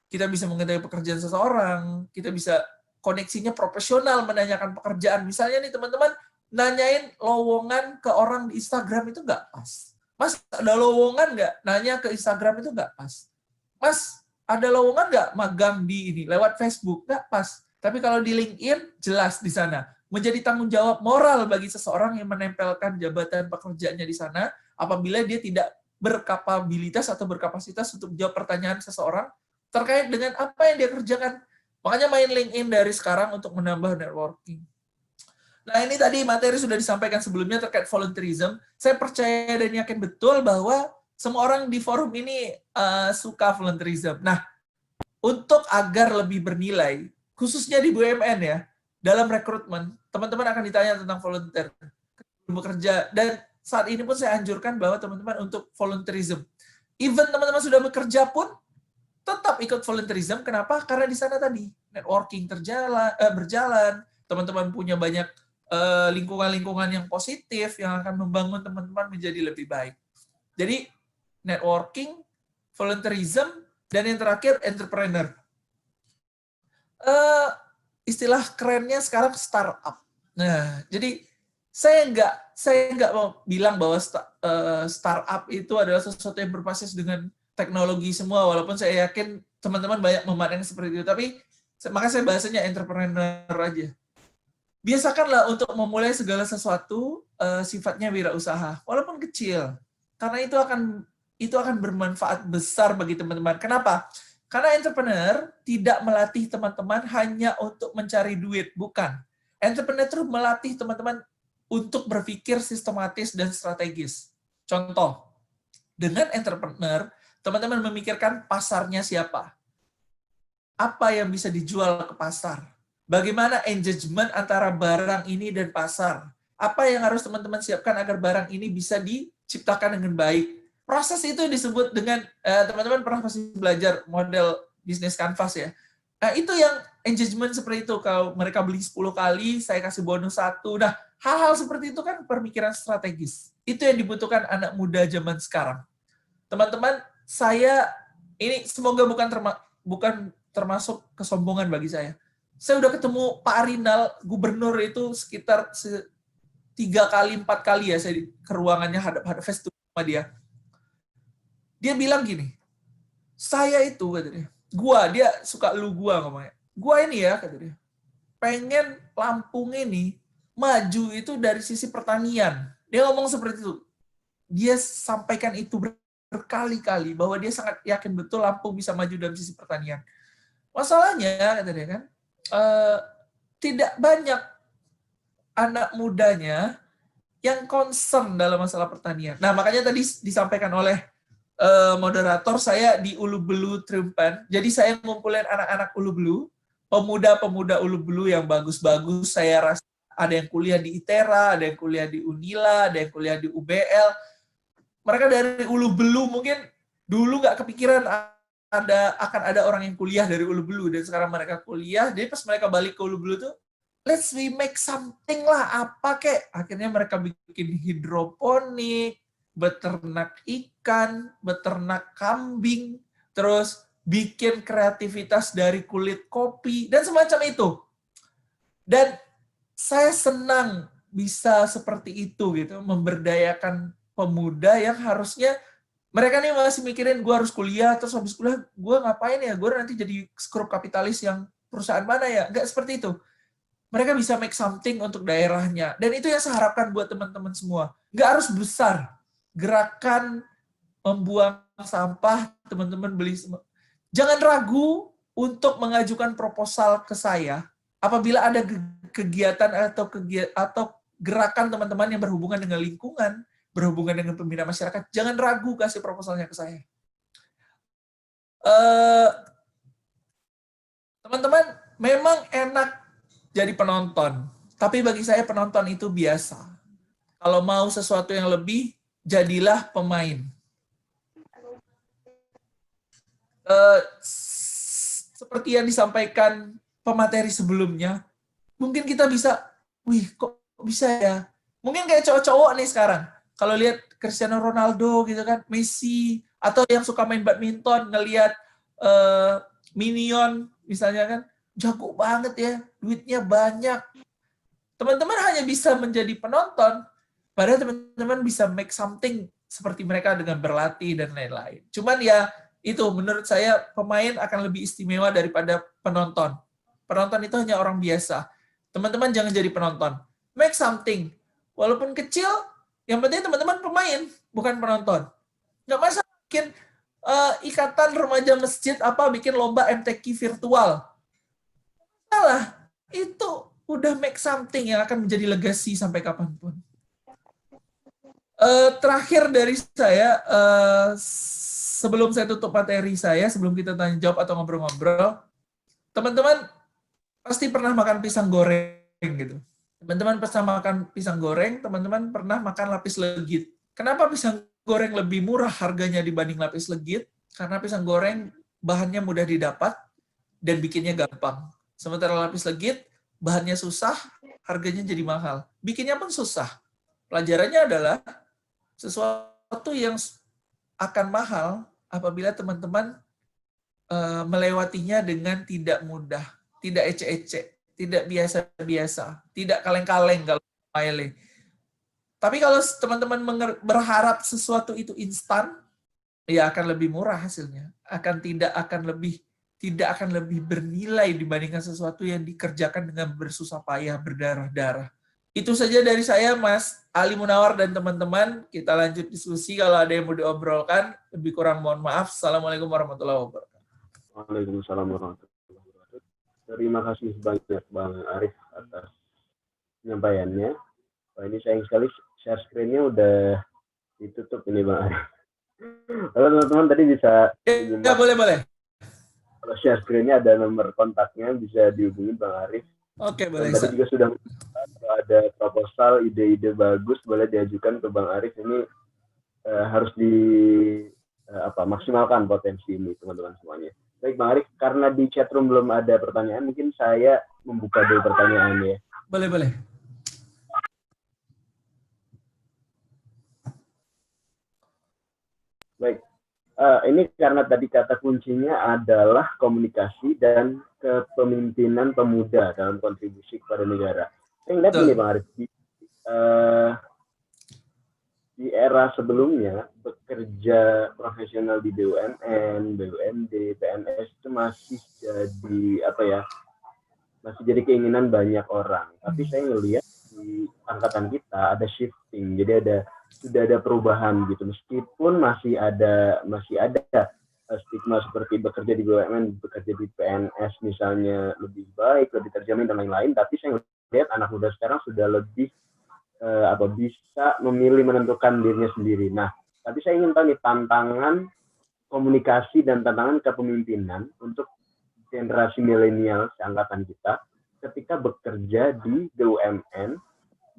Kita bisa mengetahui pekerjaan seseorang, kita bisa koneksinya profesional, menanyakan pekerjaan. Misalnya nih teman-teman, nanyain lowongan ke orang di Instagram itu nggak pas. Mas, ada lowongan nggak? Nanya ke Instagram itu nggak pas. Mas, ada lowongan nggak magang di ini? Lewat Facebook? Nggak pas. Tapi kalau di LinkedIn, jelas di sana. Menjadi tanggung jawab moral bagi seseorang yang menempelkan jabatan pekerjaannya di sana, apabila dia tidak berkapabilitas atau berkapasitas untuk menjawab pertanyaan seseorang, terkait dengan apa yang dia kerjakan. Makanya main LinkedIn dari sekarang untuk menambah networking. Nah, ini tadi materi sudah disampaikan sebelumnya terkait volunteerism. Saya percaya dan yakin betul bahwa semua orang di forum ini suka volunteerism. Nah, untuk agar lebih bernilai, khususnya di BUMN ya, dalam rekrutmen, teman-teman akan ditanya tentang volunteer bekerja. Dan saat ini pun saya anjurkan bahwa teman-teman untuk volunteerism. Even teman-teman sudah bekerja pun, tetap ikut volunteerism. Kenapa? Karena di sana tadi networking berjalan, teman-teman punya banyak lingkungan-lingkungan yang positif yang akan membangun teman-teman menjadi lebih baik. Jadi networking, volunteerism, dan yang terakhir entrepreneur. Istilah kerennya sekarang startup. Nah, jadi saya nggak mau bilang bahwa startup itu adalah sesuatu yang berbasis dengan teknologi semua, walaupun saya yakin teman-teman banyak memandang seperti itu, tapi maka saya bahasanya entrepreneur aja. Biasakanlah untuk memulai segala sesuatu sifatnya wirausaha, walaupun kecil, karena itu akan bermanfaat besar bagi teman-teman. Kenapa? Karena entrepreneur tidak melatih teman-teman hanya untuk mencari duit, bukan. Entrepreneur itu melatih teman-teman untuk berpikir sistematis dan strategis. Contoh, dengan entrepreneur, teman-teman memikirkan pasarnya siapa. Apa yang bisa dijual ke pasar. Bagaimana engagement antara barang ini dan pasar. Apa yang harus teman-teman siapkan agar barang ini bisa diciptakan dengan baik. Proses itu disebut dengan, teman-teman pernah pasti belajar model bisnis canvas ya. Nah, itu yang engagement seperti itu. Kalau mereka beli 10 kali, saya kasih bonus 1. Nah, hal-hal seperti itu kan pemikiran strategis. Itu yang dibutuhkan anak muda zaman sekarang. Teman-teman, saya ini semoga bukan termasuk kesombongan bagi saya. Saya udah ketemu Pak Arinal, gubernur itu sekitar 3 kali, 4 kali ya saya ke ruangannya hadap-hadap face to face sama dia. Dia bilang gini, saya itu katanya, dia suka gua ngomongnya. Gua ini ya katanya, pengen Lampung ini maju itu dari sisi pertanian. Dia ngomong seperti itu. Dia sampaikan itu berkali-kali bahwa dia sangat yakin betul Lampung bisa maju dalam sisi pertanian. Masalahnya, kata dia kan, tidak banyak anak mudanya yang concern dalam masalah pertanian. Nah, makanya tadi disampaikan oleh moderator, saya di Ulu Belu Triumpan. Jadi saya ngumpulin anak-anak Ulu Belu, pemuda-pemuda Ulu Belu yang bagus-bagus. Saya rasa ada yang kuliah di ITERA, ada yang kuliah di UNILA, ada yang kuliah di UBL. Mereka dari Ulu Belu, mungkin dulu nggak kepikiran akan ada orang yang kuliah dari Ulu Belu, dan sekarang mereka kuliah. Jadi pas mereka balik ke Ulu Belu tuh, let's we make something lah, apa kek. Akhirnya mereka bikin hidroponik, beternak ikan, beternak kambing, terus bikin kreativitas dari kulit kopi, dan semacam itu. Dan saya senang bisa seperti itu, gitu, memberdayakan pemuda yang harusnya mereka nih masih mikirin gue harus kuliah, terus habis kuliah gue ngapain ya, gue nanti jadi skrup kapitalis yang perusahaan mana ya, nggak seperti itu. Mereka bisa make something untuk daerahnya, dan itu yang saya harapkan buat teman-teman semua. Nggak harus besar, gerakan membuang sampah, teman-teman beli, jangan ragu untuk mengajukan proposal ke saya apabila ada kegiatan atau gerakan teman-teman yang berhubungan dengan lingkungan, berhubungan dengan pembinaan masyarakat, jangan ragu kasih proposalnya ke saya. Teman-teman, memang enak jadi penonton, tapi bagi saya penonton itu biasa. Kalau mau sesuatu yang lebih, jadilah pemain. Seperti yang disampaikan pemateri sebelumnya, mungkin kita bisa, wih kok bisa ya? Mungkin kayak cowok-cowok nih sekarang. Kalau lihat Cristiano Ronaldo gitu kan, Messi, atau yang suka main badminton, ngelihat Minion misalnya kan, jago banget ya, duitnya banyak. Teman-teman hanya bisa menjadi penonton, padahal teman-teman bisa make something seperti mereka dengan berlatih dan lain-lain. Cuman ya, itu menurut saya pemain akan lebih istimewa daripada penonton. Penonton itu hanya orang biasa. Teman-teman jangan jadi penonton. Make something. Walaupun kecil, yang penting teman-teman pemain, bukan penonton. Nggak masalah bikin ikatan remaja masjid bikin lomba MTQ virtual. Salah, itu udah make something yang akan menjadi legacy sampai kapanpun. Terakhir dari saya, sebelum saya tutup materi saya, sebelum kita tanya jawab atau ngobrol-ngobrol, teman-teman pasti pernah makan pisang goreng gitu. Teman-teman pernah makan pisang goreng, teman-teman pernah makan lapis legit. Kenapa pisang goreng lebih murah harganya dibanding lapis legit? Karena pisang goreng bahannya mudah didapat dan bikinnya gampang. Sementara lapis legit bahannya susah, harganya jadi mahal. Bikinnya pun susah. Pelajarannya adalah sesuatu yang akan mahal apabila teman-teman melewatinya dengan tidak mudah, tidak ecek-ecek, tidak biasa-biasa, tidak kaleng-kaleng kalau Miley. Tapi kalau teman-teman berharap sesuatu itu instan, ya akan lebih murah hasilnya. Tidak akan lebih bernilai dibandingkan sesuatu yang dikerjakan dengan bersusah payah, berdarah-darah. Itu saja dari saya, Mas Ali Munawar dan teman-teman. Kita lanjut diskusi. Kalau ada yang mau diobrolkan, lebih kurang mohon maaf. Assalamualaikum warahmatullahi wabarakatuh. Waalaikumsalam warahmatullahi wabarakatuh. Terima kasih banyak Bang Arif atas penyampaiannya. Wah, ini sayang sekali share screen-nya udah ditutup ini Bang Arif. Kalau teman-teman tadi bisa... Ya, boleh. Kalau share screen-nya ada nomor kontaknya, bisa dihubungi Bang Arif. Oke, boleh. Tadi juga sudah ada proposal, ide-ide bagus, boleh diajukan ke Bang Arif. Ini harus maksimalkan potensi ini, teman-teman semuanya. Baik, Bang Arif, karena di chatroom belum ada pertanyaan, mungkin saya membuka dulu pertanyaannya. Boleh. Baik, ini karena tadi kata kuncinya adalah komunikasi dan kepemimpinan pemuda dalam kontribusi kepada negara. Saya lihat ini Bang Arif, di era sebelumnya bekerja profesional di BUMN, BUMD, PNS itu masih jadi masih jadi keinginan banyak orang. Tapi saya ngelihat di di angkatan kita ada shifting, jadi sudah ada perubahan gitu, meskipun masih ada stigma seperti bekerja di BUMN, bekerja di PNS misalnya lebih baik, lebih terjamin dan lain-lain, tapi saya lihat anak muda sekarang sudah lebih bisa memilih menentukan dirinya sendiri. Nah, tapi saya ingin tahu nih tantangan komunikasi dan tantangan kepemimpinan untuk generasi milenial seangkatan kita ketika bekerja di BUMN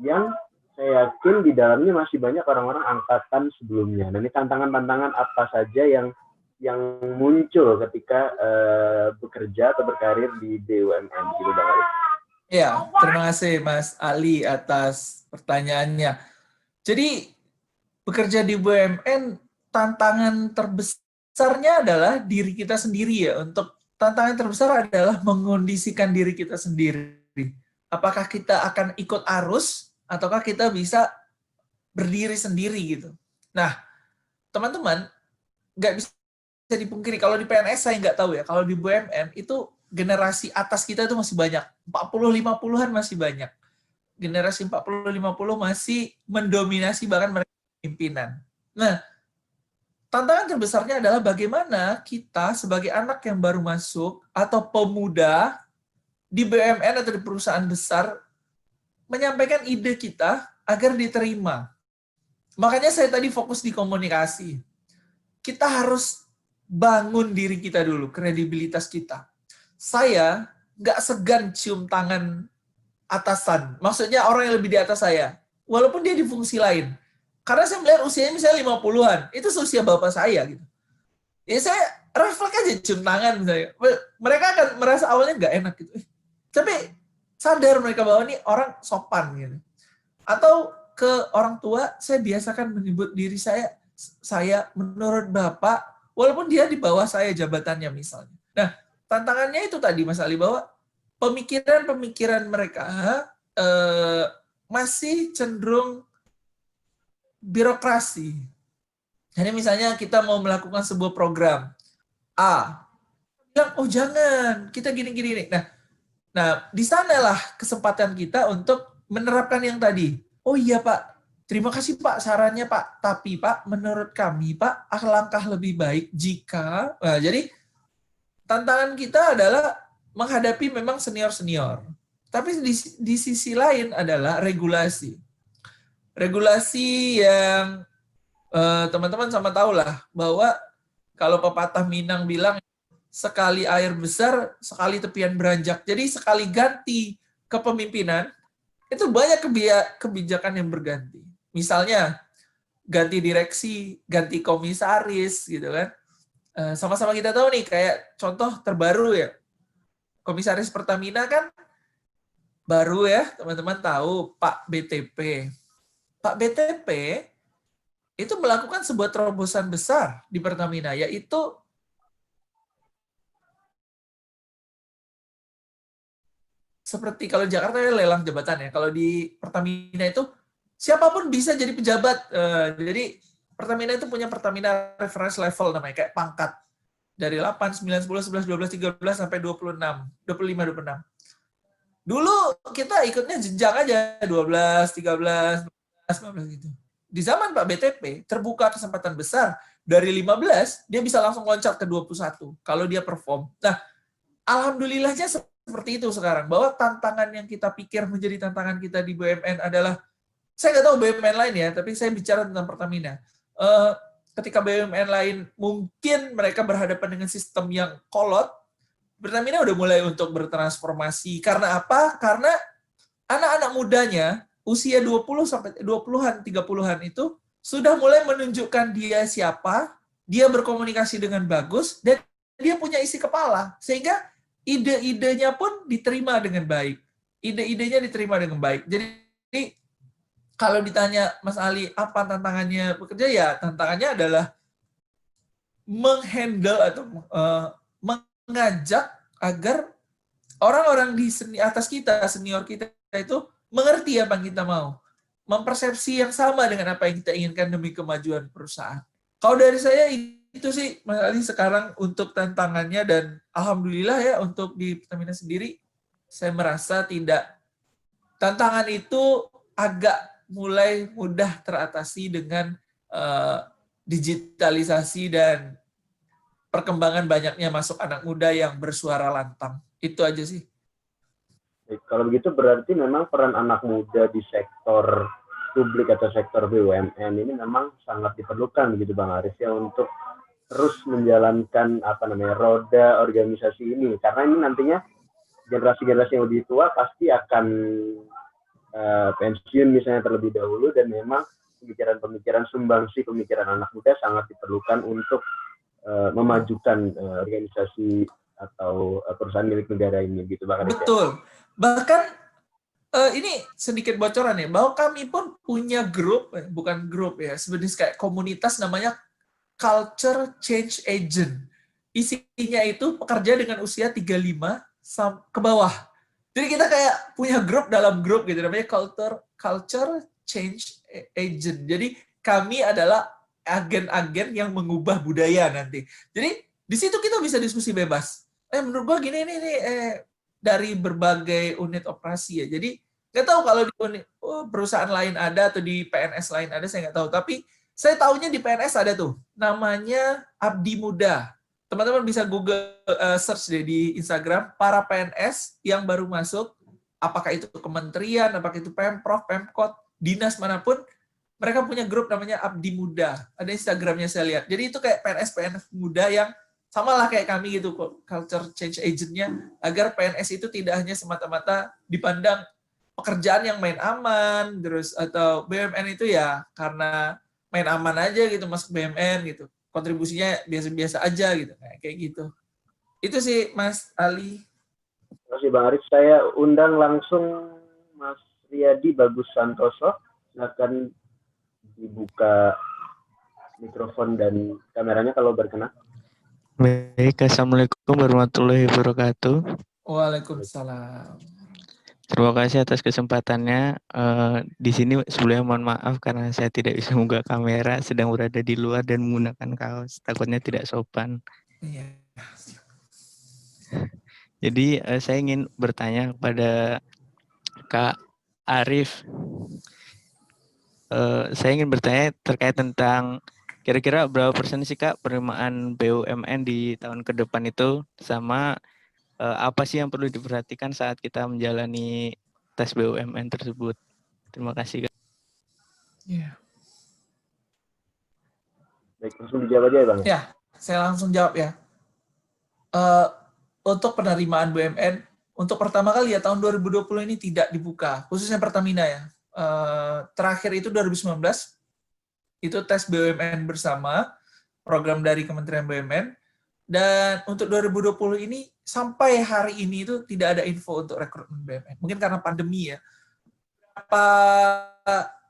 yang saya yakin di dalamnya masih banyak orang-orang angkatan sebelumnya. Nah, ini tantangan-tantangan apa saja yang muncul ketika bekerja atau berkarir di BUMN gitu, Bang Ali? Ya, terima kasih Mas Ali atas pertanyaannya. Jadi bekerja di BUMN, tantangan terbesarnya adalah diri kita sendiri ya. Untuk tantangan terbesar adalah mengondisikan diri kita sendiri. Apakah kita akan ikut arus ataukah kita bisa berdiri sendiri gitu. Nah, teman-teman, nggak bisa dipungkiri, kalau di PNS saya nggak tahu ya, kalau di BUMN itu generasi atas kita itu masih banyak, 40-50-an masih banyak. Generasi 40-50 masih mendominasi bahkan mereka pimpinan. Nah, tantangan terbesarnya adalah bagaimana kita sebagai anak yang baru masuk atau pemuda di BUMN atau di perusahaan besar menyampaikan ide kita agar diterima. Makanya saya tadi fokus di komunikasi. Kita harus bangun diri kita dulu, kredibilitas kita. Saya nggak segan cium tangan atasan. Maksudnya orang yang lebih di atas saya. Walaupun dia di fungsi lain. Karena saya melihat usianya misalnya 50-an. Itu usia bapak saya gitu. Ya saya refleks aja cium tangan misalnya. Mereka akan merasa awalnya nggak enak gitu. Tapi sadar mereka bahwa ini orang sopan gitu. Atau ke orang tua, saya biasakan menyebut diri saya menurut Bapak, walaupun dia di bawah saya jabatannya misalnya. Nah, tantangannya itu tadi Mas Ali, bahwa pemikiran-pemikiran mereka masih cenderung birokrasi. Jadi misalnya kita mau melakukan sebuah program A, bilang, oh jangan, kita gini-gini. Nah, di sanalah kesempatan kita untuk menerapkan yang tadi. Oh iya Pak, terima kasih Pak sarannya Pak. Tapi Pak, menurut kami Pak, alangkah lebih baik jika... Nah, jadi tantangan kita adalah menghadapi memang senior-senior. Tapi di sisi lain adalah regulasi. Regulasi yang teman-teman sama tahu lah, bahwa kalau pepatah Minang bilang, sekali air besar, sekali tepian beranjak. Jadi sekali ganti kepemimpinan, itu banyak kebijakan yang berganti. Misalnya, ganti direksi, ganti komisaris, gitu kan. Sama-sama kita tahu nih, kayak contoh terbaru ya, komisaris Pertamina kan baru ya, teman-teman tahu, Pak BTP. Pak BTP itu melakukan sebuah terobosan besar di Pertamina, yaitu seperti kalau di Jakarta ya lelang jabatan ya. Kalau di Pertamina itu siapapun bisa jadi pejabat. Jadi Pertamina itu punya Pertamina reference level namanya, kayak pangkat. Dari 8, 9, 10, 11, 12, 13 sampai 26, 25, 26. Dulu kita ikutnya jenjang aja 12, 13, 15 gitu. Di zaman Pak BTP terbuka kesempatan besar, dari 15 dia bisa langsung loncat ke 21 kalau dia perform. Nah, alhamdulillahnya seperti itu sekarang, bahwa tantangan yang kita pikir menjadi tantangan kita di BUMN adalah, saya nggak tahu BUMN lain ya, tapi saya bicara tentang Pertamina. Ketika BUMN lain mungkin mereka berhadapan dengan sistem yang kolot, Pertamina udah mulai untuk bertransformasi. Karena apa? Karena anak-anak mudanya usia 20 sampai 20-an, 30-an itu sudah mulai menunjukkan dia siapa, dia berkomunikasi dengan bagus, dan dia punya isi kepala. Sehingga ide-idenya pun diterima dengan baik. Ide-idenya diterima dengan baik. Jadi kalau ditanya Mas Ali, apa tantangannya bekerja? Ya, tantangannya adalah menghandle atau mengajak agar orang-orang di atas kita, senior kita itu mengerti apa yang kita mau. Mempersepsi yang sama dengan apa yang kita inginkan demi kemajuan perusahaan. Kalau dari saya itu sih Mas Ali sekarang untuk tantangannya, dan alhamdulillah ya untuk di Pertamina sendiri saya merasa tidak tantangan itu agak mulai mudah teratasi dengan digitalisasi dan perkembangan banyaknya masuk anak muda yang bersuara lantang. Itu aja sih. Kalau begitu berarti memang peran anak muda di sektor publik atau sektor BUMN ini memang sangat diperlukan begitu Bang Aris ya, untuk terus menjalankan roda organisasi ini, karena ini nantinya generasi-generasi yang lebih tua pasti akan pensiun misalnya terlebih dahulu, dan memang pemikiran sumbangsi pemikiran anak muda sangat diperlukan untuk memajukan organisasi atau perusahaan milik negara ini gitu Bang Aris. Betul. Bahkan ini sedikit bocoran ya, bahwa kami pun punya grup, bukan grup ya, sebenarnya kayak komunitas namanya Culture Change Agent. Isinya itu pekerja dengan usia 35 ke bawah. Jadi kita kayak punya grup dalam grup gitu, namanya Culture Change Agent. Jadi kami adalah agen-agen yang mengubah budaya nanti. Jadi di situ kita bisa diskusi bebas. Menurut gua gini nih, dari berbagai unit operasi ya. Jadi nggak tahu kalau di perusahaan lain ada atau di PNS lain ada, saya nggak tahu. Tapi saya tahunya di PNS ada tuh, namanya Abdi Muda. Teman-teman bisa Google search deh di Instagram, para PNS yang baru masuk, apakah itu kementerian, apakah itu Pemprov, Pemkot, dinas manapun, mereka punya grup namanya Abdi Muda. Ada Instagramnya saya lihat. Jadi itu kayak PNS muda yang sama lah kayak kami gitu, culture change agent-nya, agar PNS itu tidak hanya semata-mata dipandang pekerjaan yang main aman, terus atau BUMN itu ya karena main aman aja gitu masuk BUMN gitu, kontribusinya biasa-biasa aja gitu, kayak gitu. Itu sih Mas Ali. Terima kasih Bang Aris. Saya undang langsung Mas Riyadi Bagus Santoso. Silakan dibuka mikrofon dan kameranya kalau berkenan. Baik, Assalamualaikum warahmatullahi wabarakatuh. Waalaikumsalam. Terima kasih atas kesempatannya. Di sini sebelumnya mohon maaf karena saya tidak bisa membuka kamera, sedang berada di luar dan menggunakan kaos, takutnya tidak sopan. Iya. Jadi saya ingin bertanya kepada Kak Arif. Saya ingin bertanya terkait tentang kira-kira berapa persen sih Kak penerimaan BUMN di tahun ke depan itu, sama apa sih yang perlu diperhatikan saat kita menjalani tes BUMN tersebut? Terima kasih Kak. Yeah. Baik, langsung dijawab aja ya Bang. Ya, saya langsung jawab ya. Untuk penerimaan BUMN, untuk pertama kali ya tahun 2020 ini tidak dibuka, khususnya Pertamina ya. Terakhir itu 2019, itu tes BUMN bersama, program dari Kementerian BUMN, dan untuk 2020 ini, sampai hari ini itu tidak ada info untuk rekrutmen BUMN. Mungkin karena pandemi ya. Beberapa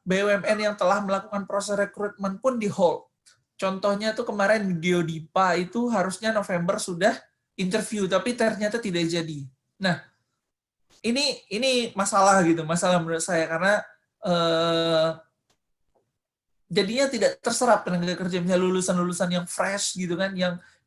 BUMN yang telah melakukan proses rekrutmen pun di hold. Contohnya tuh kemarin Geodipa itu harusnya November sudah interview, tapi ternyata tidak jadi. Nah, ini masalah gitu, masalah menurut saya, karena jadinya tidak terserap tenaga kerja, misalnya lulusan-lulusan yang fresh gitu kan,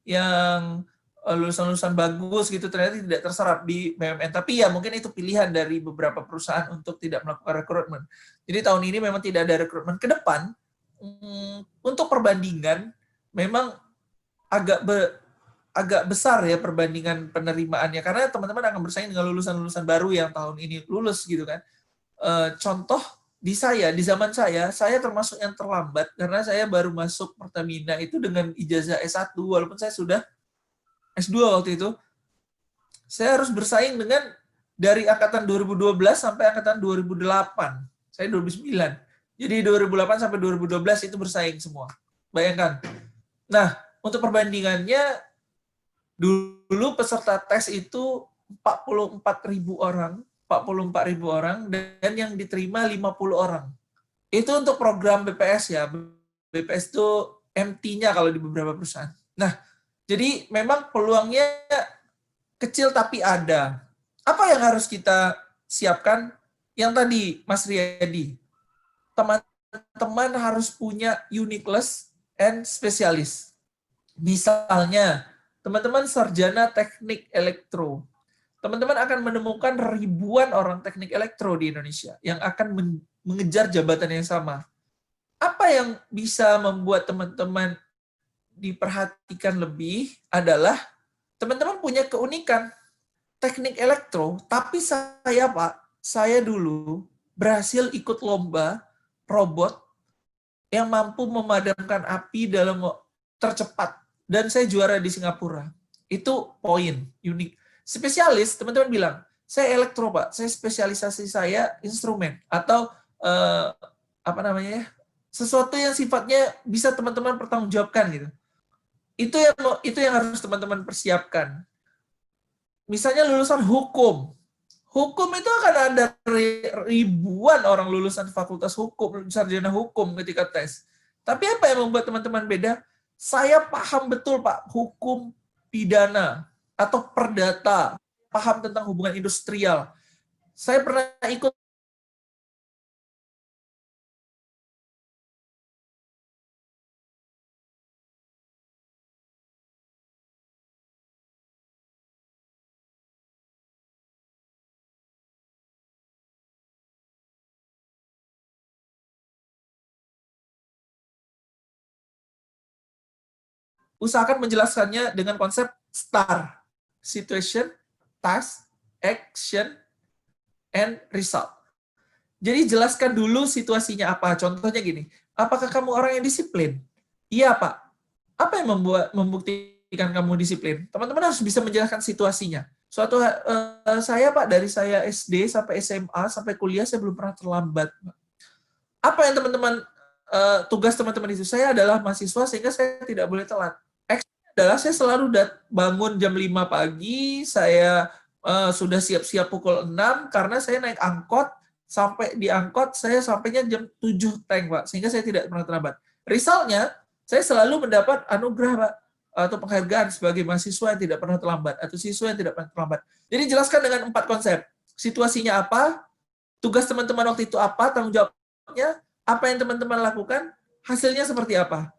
yang lulusan-lulusan bagus gitu, ternyata tidak terserap di BUMN. Tapi ya mungkin itu pilihan dari beberapa perusahaan untuk tidak melakukan rekrutmen. Jadi tahun ini memang tidak ada rekrutmen. Ke depan, untuk perbandingan, memang agak besar ya perbandingan penerimaannya, karena teman-teman akan bersaing dengan lulusan-lulusan baru yang tahun ini lulus gitu kan. Contoh di zaman saya termasuk yang terlambat karena saya baru masuk Pertamina itu dengan ijazah S1, walaupun saya sudah S2 waktu itu. Saya harus bersaing dengan dari angkatan 2012 sampai angkatan 2008. Saya 2009. Jadi 2008 sampai 2012 itu bersaing semua. Bayangkan. Nah, untuk perbandingannya, dulu peserta tes itu 44.000 orang, dan yang diterima 50 orang. Itu untuk program BPS ya. BPS itu MT-nya kalau di beberapa perusahaan. Nah, jadi memang peluangnya kecil tapi ada. Apa yang harus kita siapkan? Yang tadi, Mas Riyadi, teman-teman harus punya uniqueness and spesialis. Misalnya, teman-teman sarjana teknik elektro, teman-teman akan menemukan ribuan orang teknik elektro di Indonesia yang akan mengejar jabatan yang sama. Apa yang bisa membuat teman-teman diperhatikan lebih adalah teman-teman punya keunikan teknik elektro, tapi saya dulu berhasil ikut lomba robot yang mampu memadamkan api dalam tercepat, dan saya juara di Singapura. Itu poin unik. Spesialis, teman-teman bilang, saya elektro Pak, saya spesialisasi saya instrumen atau sesuatu yang sifatnya bisa teman-teman pertanggungjawabkan gitu. Itu yang harus teman-teman persiapkan. Misalnya lulusan hukum. Hukum itu akan ada ribuan orang lulusan fakultas hukum, sarjana hukum ketika tes. Tapi apa yang membuat teman-teman beda? Saya paham betul Pak, hukum pidana atau perdata, paham tentang hubungan industrial. Saya pernah ikut usahakan menjelaskannya dengan konsep STAR, situation, task, action, and result. Jadi jelaskan dulu situasinya apa. Contohnya gini, apakah kamu orang yang disiplin? Iya Pak. Apa yang membuktikan kamu disiplin? Teman-teman harus bisa menjelaskan situasinya. Saya Pak, dari saya SD sampai SMA sampai kuliah saya belum pernah terlambat. Apa yang teman-teman tugas teman-teman itu? Saya adalah mahasiswa sehingga saya tidak boleh telat. Adalah saya selalu bangun jam 5 pagi, saya sudah siap-siap pukul 6 karena saya naik angkot, sampai di angkot saya sampainya jam 7 Pak, sehingga saya tidak pernah terlambat. Resultnya, saya selalu mendapat anugerah Pak, atau penghargaan sebagai mahasiswa yang tidak pernah terlambat, atau siswa yang tidak pernah terlambat. Jadi jelaskan dengan 4 konsep. Situasinya apa, tugas teman-teman waktu itu apa, tanggung jawabnya, apa yang teman-teman lakukan, hasilnya seperti apa.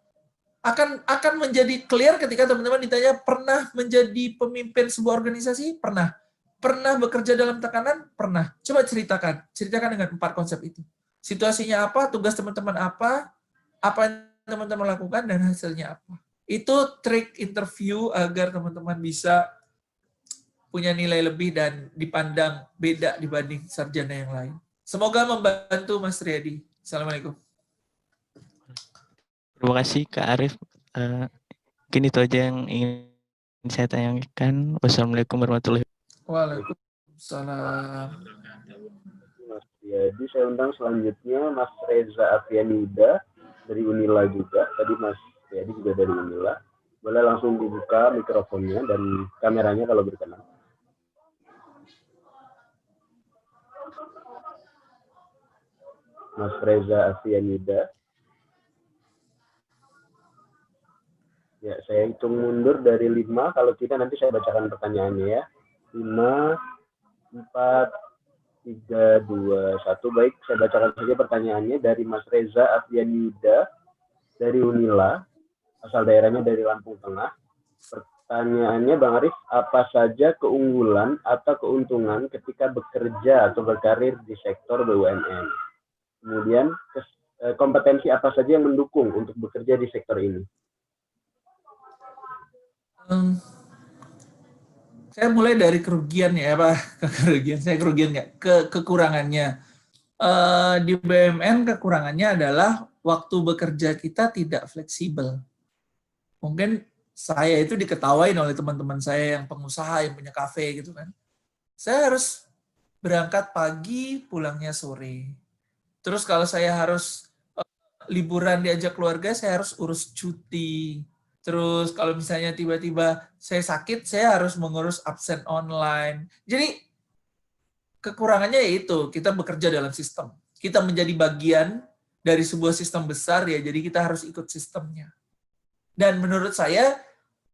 Akan menjadi clear ketika teman-teman ditanya pernah menjadi pemimpin sebuah organisasi? Pernah. Pernah bekerja dalam tekanan? Pernah. Coba ceritakan dengan 4 konsep itu. Situasinya apa, tugas teman-teman apa yang teman-teman lakukan, dan hasilnya apa. Itu trik interview agar teman-teman bisa punya nilai lebih dan dipandang beda dibanding sarjana yang lain. Semoga membantu Mas Riyadi. Assalamualaikum. Terima kasih Kak Arif. Mungkin itu aja yang ingin saya tanyakan. Wassalamualaikum warahmatullahi wabarakatuh. Waalaikumsalam. Mas Riyadi, saya undang selanjutnya Mas Reza Afianida dari Unila juga. Tadi Mas Riyadi juga dari Unila. Boleh langsung dibuka mikrofonnya dan kameranya kalau berkenan. Mas Reza Afianida. Ya, saya hitung mundur dari 5, kalau tidak nanti saya bacakan pertanyaannya ya. 5, 4, 3, 2, 1. Baik, saya bacakan saja pertanyaannya dari Mas Reza Afianida dari Unila, asal daerahnya dari Lampung Tengah. Pertanyaannya Bang Arif, apa saja keunggulan atau keuntungan ketika bekerja atau berkarir di sektor BUMN? Kemudian, kompetensi apa saja yang mendukung untuk bekerja di sektor ini? Saya mulai dari kerugian ya Pak, kekurangannya. Di BUMN kekurangannya adalah waktu bekerja kita tidak fleksibel. Mungkin saya itu diketawain oleh teman-teman saya yang pengusaha yang punya kafe gitu kan. Saya harus berangkat pagi, pulangnya sore. Terus kalau saya harus liburan diajak keluarga, saya harus urus cuti. Terus kalau misalnya tiba-tiba saya sakit, saya harus mengurus absen online. Jadi kekurangannya yaitu kita bekerja dalam sistem. Kita menjadi bagian dari sebuah sistem besar ya, jadi kita harus ikut sistemnya. Dan menurut saya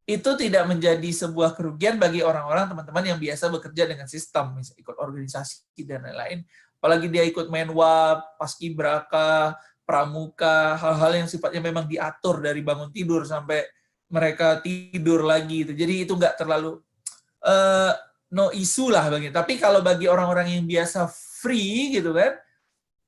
itu tidak menjadi sebuah kerugian bagi orang-orang teman-teman yang biasa bekerja dengan sistem, misalnya ikut organisasi dan lain-lain. Apalagi dia ikut Menwab, Paskibraka, Pramuka, hal-hal yang sifatnya memang diatur dari bangun tidur sampai mereka tidur lagi. Jadi itu nggak terlalu no issue lah bagi. Tapi kalau bagi orang-orang yang biasa free gitu kan,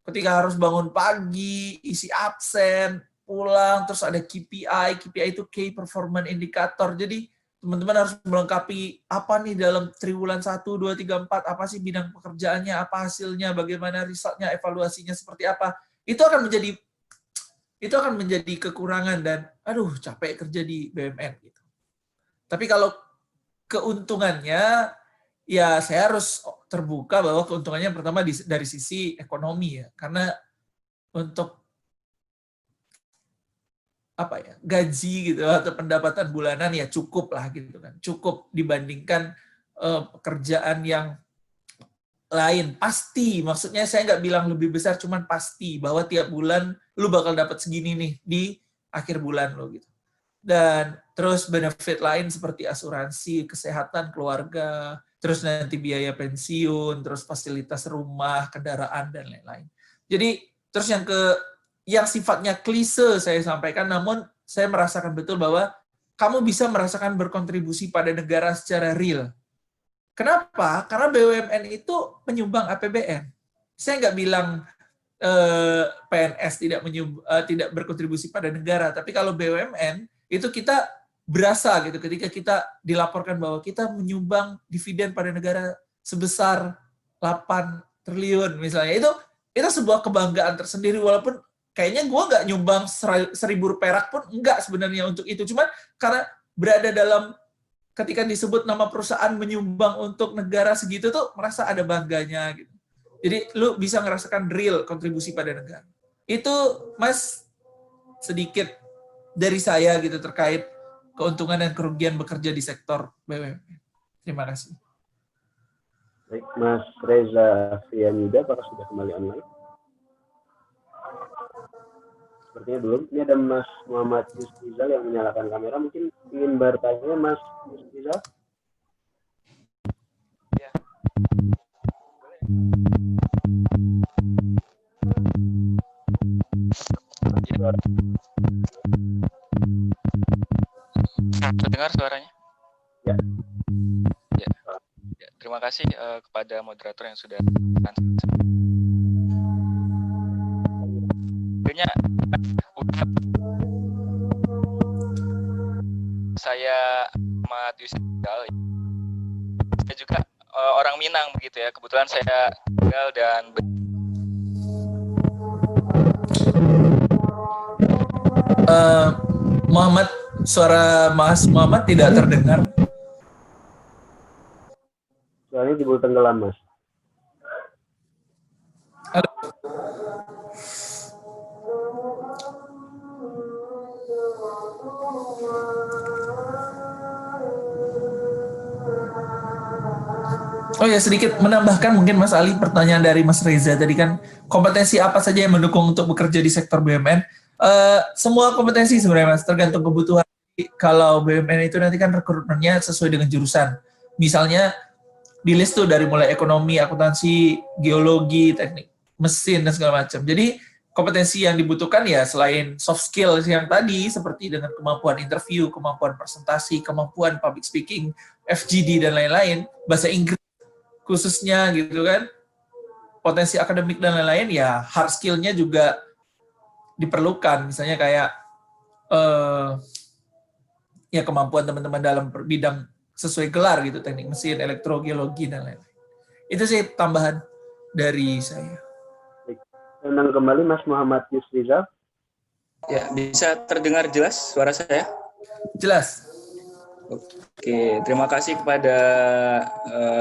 ketika harus bangun pagi, isi absen, pulang, terus ada KPI itu Key Performance Indicator. Jadi teman-teman harus melengkapi apa nih dalam triwulan 1, 2, 3, 4, apa sih bidang pekerjaannya, apa hasilnya, bagaimana resultnya, evaluasinya seperti apa. Itu akan menjadi kekurangan dan aduh capek kerja di BUMN gitu. Tapi kalau keuntungannya ya saya harus terbuka bahwa keuntungannya pertama dari sisi ekonomi ya. Karena untuk apa ya, gaji gitu atau pendapatan bulanan ya cukup lah gitu kan. Cukup dibandingkan pekerjaan yang lain. Pasti, maksudnya saya nggak bilang lebih besar, cuman pasti bahwa tiap bulan lu bakal dapat segini nih di akhir bulan lo gitu. Dan terus benefit lain seperti asuransi, kesehatan keluarga, terus nanti biaya pensiun, terus fasilitas rumah, kendaraan, dan lain-lain. Jadi, terus yang sifatnya klise saya sampaikan, namun saya merasakan betul bahwa kamu bisa merasakan berkontribusi pada negara secara real. Kenapa? Karena BUMN itu menyumbang APBN. Saya nggak bilang PNS tidak berkontribusi pada negara, tapi kalau BUMN itu kita berasa gitu ketika kita dilaporkan bahwa kita menyumbang dividen pada negara sebesar 8 triliun misalnya. Itu sebuah kebanggaan tersendiri, walaupun kayaknya gue nggak nyumbang 1.000 perak pun enggak sebenarnya untuk itu. Cuman karena berada dalam ketika disebut nama perusahaan menyumbang untuk negara segitu tuh merasa ada bangganya gitu. Jadi lu bisa ngerasakan real kontribusi pada negara. Itu Mas sedikit dari saya gitu terkait keuntungan dan kerugian bekerja di sektor BUMN. Terima kasih. Baik, Mas Reza Fianida, apakah sudah kembali online? Sepertinya belum. Ini ada Mas Muhammad Yusrizal yang menyalakan kamera. Mungkin ingin bertanya, Mas Yusrizal? Ya. Terdengar suaranya? Ya. Ya. Terima kasih kepada moderator yang sudah saya Ahmad Yusrizal. Saya juga orang Minang begitu ya. Kebetulan saya tinggal dan Muhammad, suara Mas Muhammad tidak terdengar. Soalnya jebol tenggelam, Mas. Oh ya, sedikit menambahkan mungkin Mas Ali, pertanyaan dari Mas Reza tadi kan, kompetensi apa saja yang mendukung untuk bekerja di sektor BUMN? Semua kompetensi sebenarnya Mas, tergantung kebutuhan. Kalau BUMN itu nanti kan rekrutmennya sesuai dengan jurusan. Misalnya di list tuh dari mulai ekonomi, akuntansi, geologi, teknik mesin dan segala macam. Jadi kompetensi yang dibutuhkan ya selain soft skills yang tadi seperti dengan kemampuan interview, kemampuan presentasi, kemampuan public speaking, FGD dan lain-lain, bahasa Inggris khususnya gitu kan, potensi akademik dan lain-lain, ya hard skill-nya juga diperlukan, misalnya kayak ya kemampuan teman-teman dalam bidang sesuai gelar gitu, teknik mesin, elektrogeologi dan lain-lain. Itu sih tambahan dari saya. Undang kembali Mas Muhammad Yusrizal. Ya, bisa terdengar jelas suara saya? Jelas. Oke, terima kasih kepada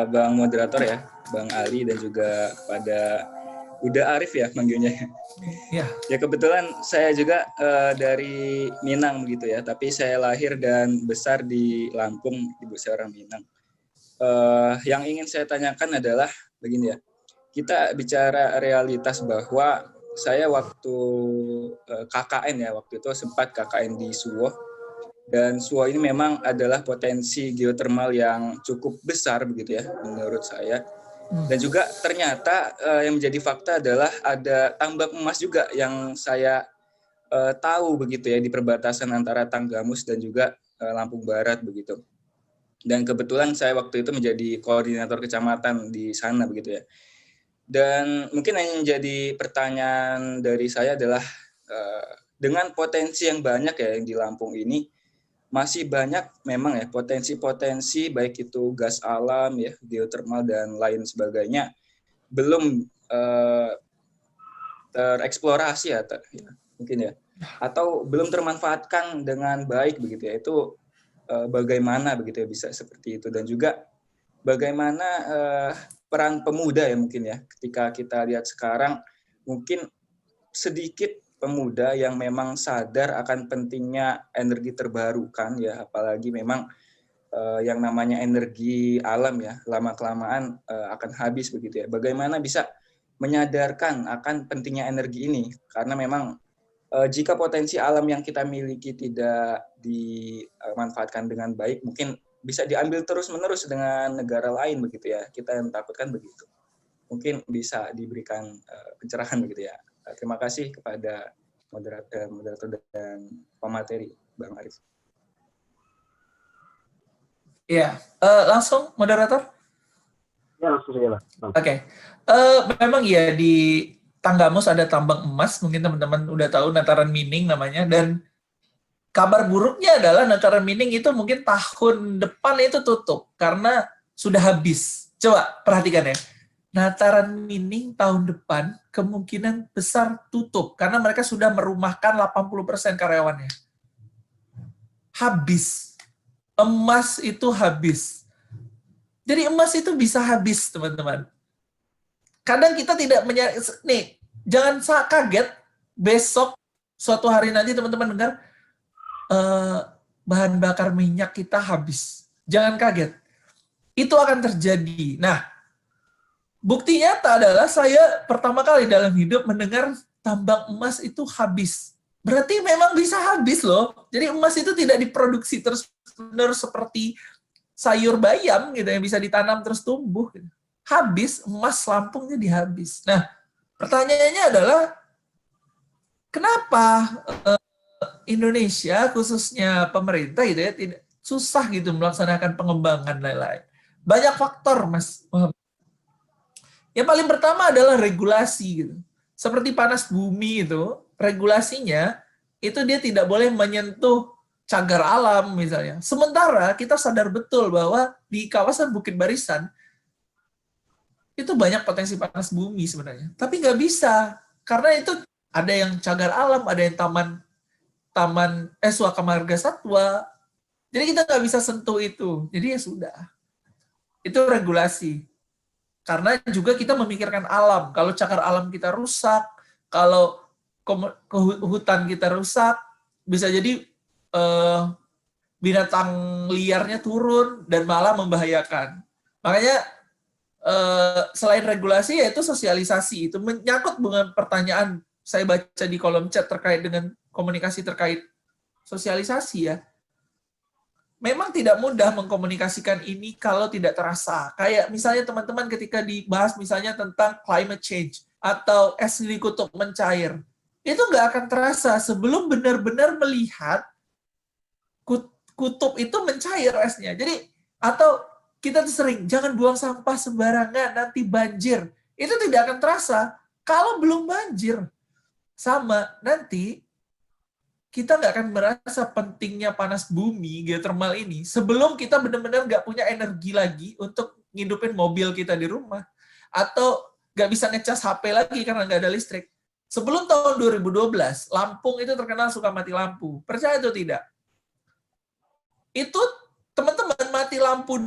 Bang Moderator ya, Bang Ali, dan juga kepada Uda Arif ya manggilnya. Ya. Ya kebetulan saya juga dari Minang gitu ya, tapi saya lahir dan besar di Lampung, ibu saya orang Minang. Yang ingin saya tanyakan adalah begini ya, kita bicara realitas bahwa saya waktu KKN ya, waktu itu sempat KKN di Suwoh. Dan Suwoh ini memang adalah potensi geotermal yang cukup besar begitu ya menurut saya. Dan juga ternyata yang menjadi fakta adalah ada tambak emas juga yang saya tahu begitu ya di perbatasan antara Tanggamus dan juga Lampung Barat begitu. Dan kebetulan saya waktu itu menjadi koordinator kecamatan di sana begitu ya. Dan mungkin yang jadi pertanyaan dari saya adalah dengan potensi yang banyak ya yang di Lampung ini, masih banyak memang ya potensi-potensi baik itu gas alam ya, geotermal dan lain sebagainya belum tereksplorasi ya, mungkin ya, atau belum termanfaatkan dengan baik begitu ya. Itu bagaimana begitu ya bisa seperti itu, dan juga bagaimana peran pemuda ya mungkin ya, ketika kita lihat sekarang mungkin sedikit pemuda yang memang sadar akan pentingnya energi terbarukan ya, apalagi memang yang namanya energi alam ya lama-kelamaan akan habis begitu ya. Bagaimana bisa menyadarkan akan pentingnya energi ini, karena memang jika potensi alam yang kita miliki tidak dimanfaatkan dengan baik, mungkin bisa diambil terus-menerus dengan negara lain begitu ya. Kita yang takutkan begitu. Mungkin bisa diberikan pencerahan begitu ya. Terima kasih kepada moderator dan pemateri, Bang Aris. Iya, langsung moderator. Ya, langsung saja lah. Oke. Memang ya di Tanggamus ada tambang emas, mungkin teman-teman udah tahu, Nataran Mining namanya, dan kabar buruknya adalah Nataran Mining itu mungkin tahun depan itu tutup karena sudah habis. Coba perhatikan ya, Nataran Mining tahun depan kemungkinan besar tutup karena mereka sudah merumahkan 80% karyawannya. Habis. Emas itu habis. Jadi emas itu bisa habis, teman-teman. Kadang kita tidak nih, jangan kaget besok suatu hari nanti teman-teman dengar bahan bakar minyak kita habis. Jangan kaget. Itu akan terjadi. Nah, bukti nyata adalah saya pertama kali dalam hidup mendengar tambang emas itu habis. Berarti memang bisa habis loh. Jadi emas itu tidak diproduksi terus-menerus seperti sayur bayam gitu yang bisa ditanam terus tumbuh. Habis, emas Lampung jadi habis. Nah, pertanyaannya adalah kenapa Indonesia khususnya pemerintah gitu ya tidak susah gitu melaksanakan pengembangan lain-lain. Banyak faktor, Mas. Yang paling pertama adalah regulasi gitu. Seperti panas bumi itu, regulasinya itu dia tidak boleh menyentuh cagar alam misalnya. Sementara kita sadar betul bahwa di kawasan Bukit Barisan itu banyak potensi panas bumi sebenarnya. Tapi nggak bisa, karena itu ada yang cagar alam, ada yang taman Suaka Marga Satwa. Jadi kita nggak bisa sentuh itu. Jadi ya sudah. Itu regulasi. Karena juga kita memikirkan alam. Kalau cagar alam kita rusak, kalau hutan kita rusak, bisa jadi binatang liarnya turun dan malah membahayakan. Makanya selain regulasi yaitu sosialisasi. Itu menyangkut dengan pertanyaan saya baca di kolom chat terkait dengan komunikasi terkait sosialisasi ya. Memang tidak mudah mengkomunikasikan ini kalau tidak terasa. Kayak misalnya teman-teman ketika dibahas misalnya tentang climate change atau es di kutub mencair. Itu nggak akan terasa sebelum benar-benar melihat kutub itu mencair esnya. Jadi, atau kita tuh sering, jangan buang sampah sembarangan, nanti banjir. Itu tidak akan terasa kalau belum banjir. Sama, nanti kita nggak akan merasa pentingnya panas bumi, geothermal ini, sebelum kita benar-benar nggak punya energi lagi untuk ngidupin mobil kita di rumah. Atau nggak bisa ngecas HP lagi karena nggak ada listrik. Sebelum tahun 2012, Lampung itu terkenal suka mati lampu. Percaya atau tidak? Itu teman-teman mati lampu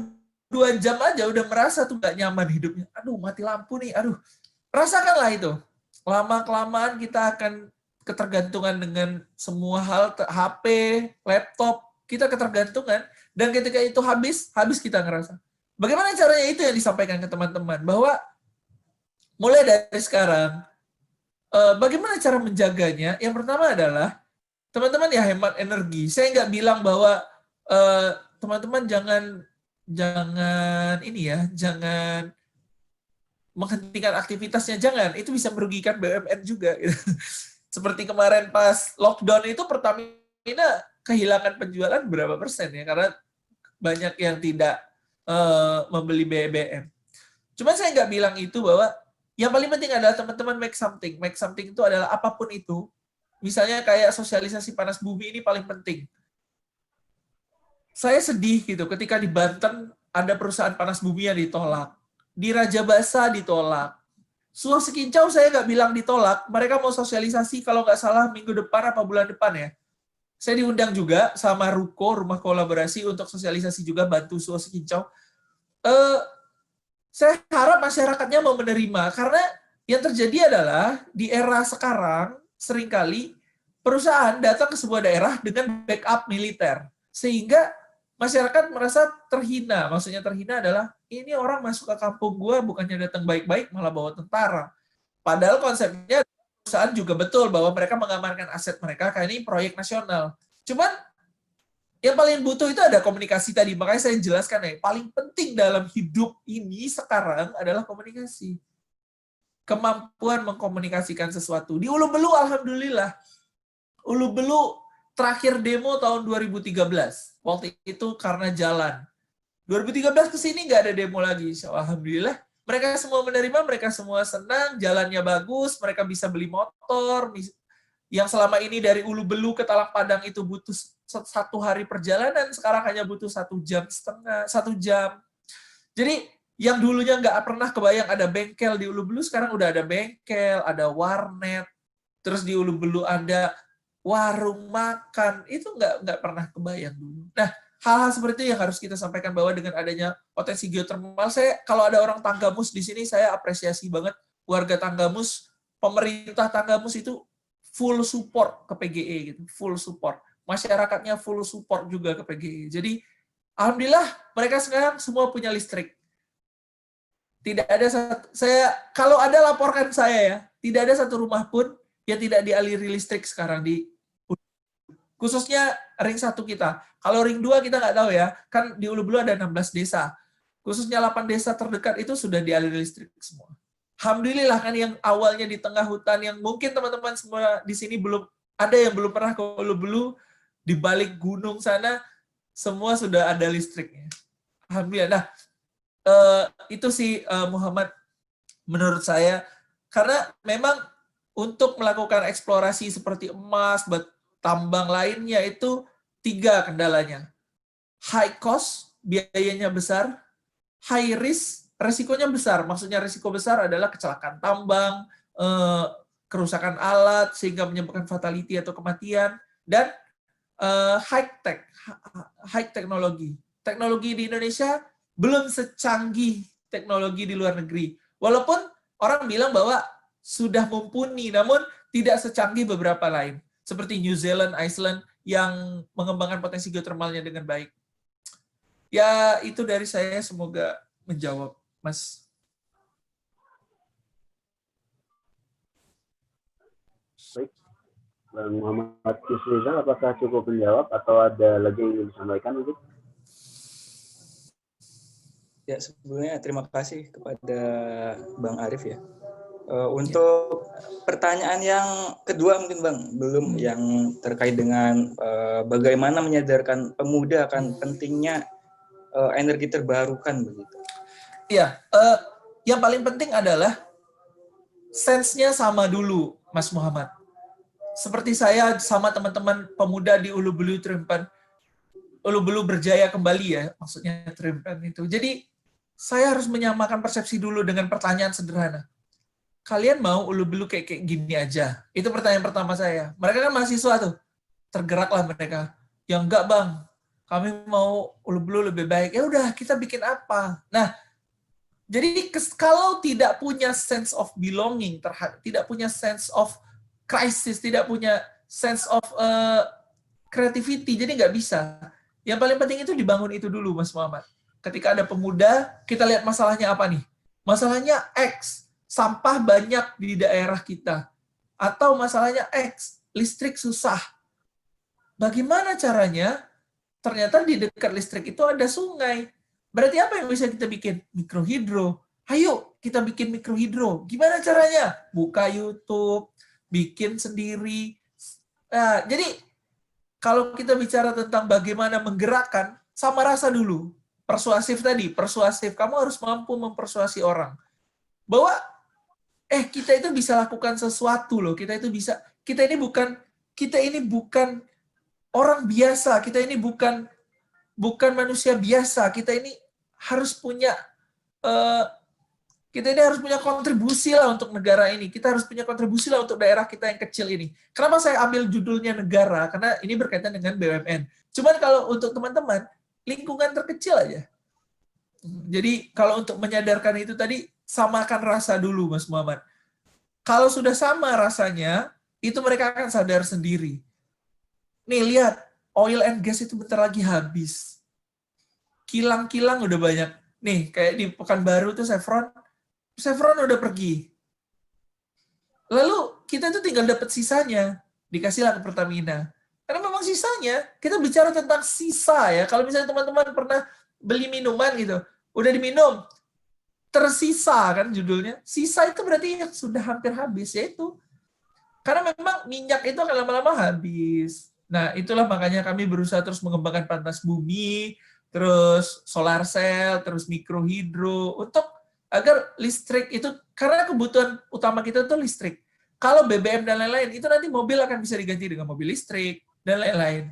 2 jam aja udah merasa tuh nggak nyaman hidupnya. Aduh, mati lampu nih, aduh. Rasakanlah itu. Lama-kelamaan kita akan ketergantungan dengan semua hal, HP, laptop, kita ketergantungan, dan ketika itu habis kita ngerasa. Bagaimana caranya itu yang disampaikan ke teman-teman, bahwa mulai dari sekarang, bagaimana cara menjaganya? Yang pertama adalah, teman-teman ya hemat energi. Saya nggak bilang bahwa teman-teman jangan menghentikan aktivitasnya, jangan. Itu bisa merugikan BUMN juga. Seperti kemarin pas lockdown itu Pertamina kehilangan penjualan berapa persen ya, karena banyak yang tidak membeli BBM. Cuman saya nggak bilang itu bahwa yang paling penting adalah teman-teman make something. Make something itu adalah apapun itu. Misalnya kayak sosialisasi panas bumi ini paling penting. Saya sedih gitu ketika di Banten ada perusahaan panas bumi yang ditolak. Di Raja Basa ditolak. Sulawesi Kincau saya nggak bilang ditolak. Mereka mau sosialisasi kalau nggak salah minggu depan apa bulan depan ya. Saya diundang juga sama Ruko, Rumah Kolaborasi, untuk sosialisasi juga bantu Sulawesi Kincau. Saya harap masyarakatnya mau menerima, karena yang terjadi adalah di era sekarang, seringkali perusahaan datang ke sebuah daerah dengan backup militer. Sehingga masyarakat merasa terhina. Maksudnya terhina adalah, ini orang masuk ke kampung gua bukannya datang baik-baik, malah bawa tentara. Padahal konsepnya perusahaan juga betul bahwa mereka mengamankan aset mereka, karena ini proyek nasional. Cuman yang paling butuh itu ada komunikasi tadi. Makanya saya jelaskan ya, paling penting dalam hidup ini sekarang adalah komunikasi. Kemampuan mengkomunikasikan sesuatu. Di Ulu Belu, alhamdulillah. Ulu Belu terakhir demo tahun 2013. Waktu itu karena jalan. 2013 ke sini nggak ada demo lagi. Alhamdulillah. Mereka semua menerima, mereka semua senang, jalannya bagus, mereka bisa beli motor. Yang selama ini dari Ulu Belu ke Talang Padang itu butuh 1 hari perjalanan, sekarang hanya butuh 1,5 jam, 1 jam. Jadi yang dulunya nggak pernah kebayang ada bengkel di Ulu Belu, sekarang udah ada bengkel, ada warnet, terus di Ulu Belu ada warung makan, itu nggak pernah kebayang dulu. Nah, hal-hal seperti itu yang harus kita sampaikan, bahwa dengan adanya potensi geotermal, saya kalau ada orang Tanggamus di sini, saya apresiasi banget warga Tanggamus, pemerintah Tanggamus itu full support ke PGE gitu, full support. Masyarakatnya full support juga ke PGE. Jadi alhamdulillah mereka sekarang semua punya listrik. Tidak ada kalau ada laporkan saya ya, tidak ada satu rumah pun yang tidak dialiri listrik sekarang di khususnya ring 1 kita. Kalau ring 2 kita nggak tahu ya, kan di Ulu Belu ada 16 desa. Khususnya 8 desa terdekat itu sudah dialiri listrik semua. Alhamdulillah kan, yang awalnya di tengah hutan, yang mungkin teman-teman semua di sini belum ada yang belum pernah ke Ulu Belu, di balik gunung sana semua sudah ada listriknya. Alhamdulillah. Nah, itu sih Muhammad menurut saya, karena memang untuk melakukan eksplorasi seperti emas, tambang lainnya itu 3 kendalanya. High cost, biayanya besar. High risk, resikonya besar. Maksudnya risiko besar adalah kecelakaan tambang, kerusakan alat sehingga menyebabkan fatality atau kematian, dan high teknologi. Teknologi di Indonesia belum secanggih teknologi di luar negeri. Walaupun orang bilang bahwa sudah mumpuni, namun tidak secanggih beberapa lain. Seperti New Zealand, Iceland, yang mengembangkan potensi geotermalnya dengan baik. Ya, itu dari saya, semoga menjawab, Mas. Baik. Bang Muhammad Kisrizal, apakah cukup menjawab atau ada lagi yang ingin disampaikan itu? Ya, sebelumnya terima kasih kepada Bang Arif ya. Untuk pertanyaan yang kedua mungkin Bang, belum yang terkait dengan bagaimana menyadarkan pemuda akan pentingnya energi terbarukan begitu. Iya, yang paling penting adalah sense-nya sama dulu, Mas Muhammad. Seperti saya sama teman-teman pemuda di Ulu Belu Trimpan, Ulu Belu berjaya kembali ya, maksudnya Trimpan itu. Jadi saya harus menyamakan persepsi dulu dengan pertanyaan sederhana. Kalian mau Ulu Belu kayak gini aja? Itu pertanyaan pertama saya. Mereka kan mahasiswa tuh, tergeraklah mereka. Ya enggak Bang, kami mau Ulu Belu lebih baik. Ya udah, kita bikin apa? Nah, jadi kalau tidak punya sense of belonging, tidak punya sense of crisis, tidak punya sense of creativity, jadi nggak bisa. Yang paling penting itu dibangun itu dulu, Mas Muhammad. Ketika ada pemuda, kita lihat masalahnya apa nih? Masalahnya X, sampah banyak di daerah kita. Atau masalahnya X, listrik susah. Bagaimana caranya? Ternyata di dekat listrik itu ada sungai. Berarti apa yang bisa kita bikin? Mikrohidro. Ayo kita bikin mikrohidro. Gimana caranya? Buka YouTube, bikin sendiri. Nah, jadi kalau kita bicara tentang bagaimana menggerakkan, sama rasa dulu. Persuasif tadi, persuasif. Kamu harus mampu mempersuasi orang. Bahwa, kita itu bisa lakukan sesuatu loh. Kita ini bukan orang biasa. Kita ini bukan manusia biasa. Kita ini harus punya kontribusi lah untuk negara ini. Kita harus punya kontribusi lah untuk daerah kita yang kecil ini. Kenapa saya ambil judulnya negara? Karena ini berkaitan dengan BUMN. Cuman kalau untuk teman-teman, lingkungan terkecil aja. Jadi kalau untuk menyadarkan itu tadi, samakan rasa dulu, Mas Muhammad. Kalau sudah sama rasanya, itu mereka akan sadar sendiri. Nih, lihat, oil and gas itu bentar lagi habis. Kilang-kilang udah banyak. Nih, kayak di Pekanbaru tuh Chevron udah pergi. Lalu kita tuh tinggal dapat sisanya, dikasihlah ke Pertamina. Karena memang sisanya, kita bicara tentang sisa ya. Kalau misalnya teman-teman pernah beli minuman gitu, udah diminum, tersisa kan judulnya. Sisa itu berarti yang sudah hampir habis, yaitu. Karena memang minyak itu akan lama-lama habis. Nah, itulah makanya kami berusaha terus mengembangkan panas bumi, terus solar cell, terus mikrohidro, untuk agar listrik itu, karena kebutuhan utama kita itu listrik. Kalau BBM dan lain-lain, itu nanti mobil akan bisa diganti dengan mobil listrik, dan lain-lain.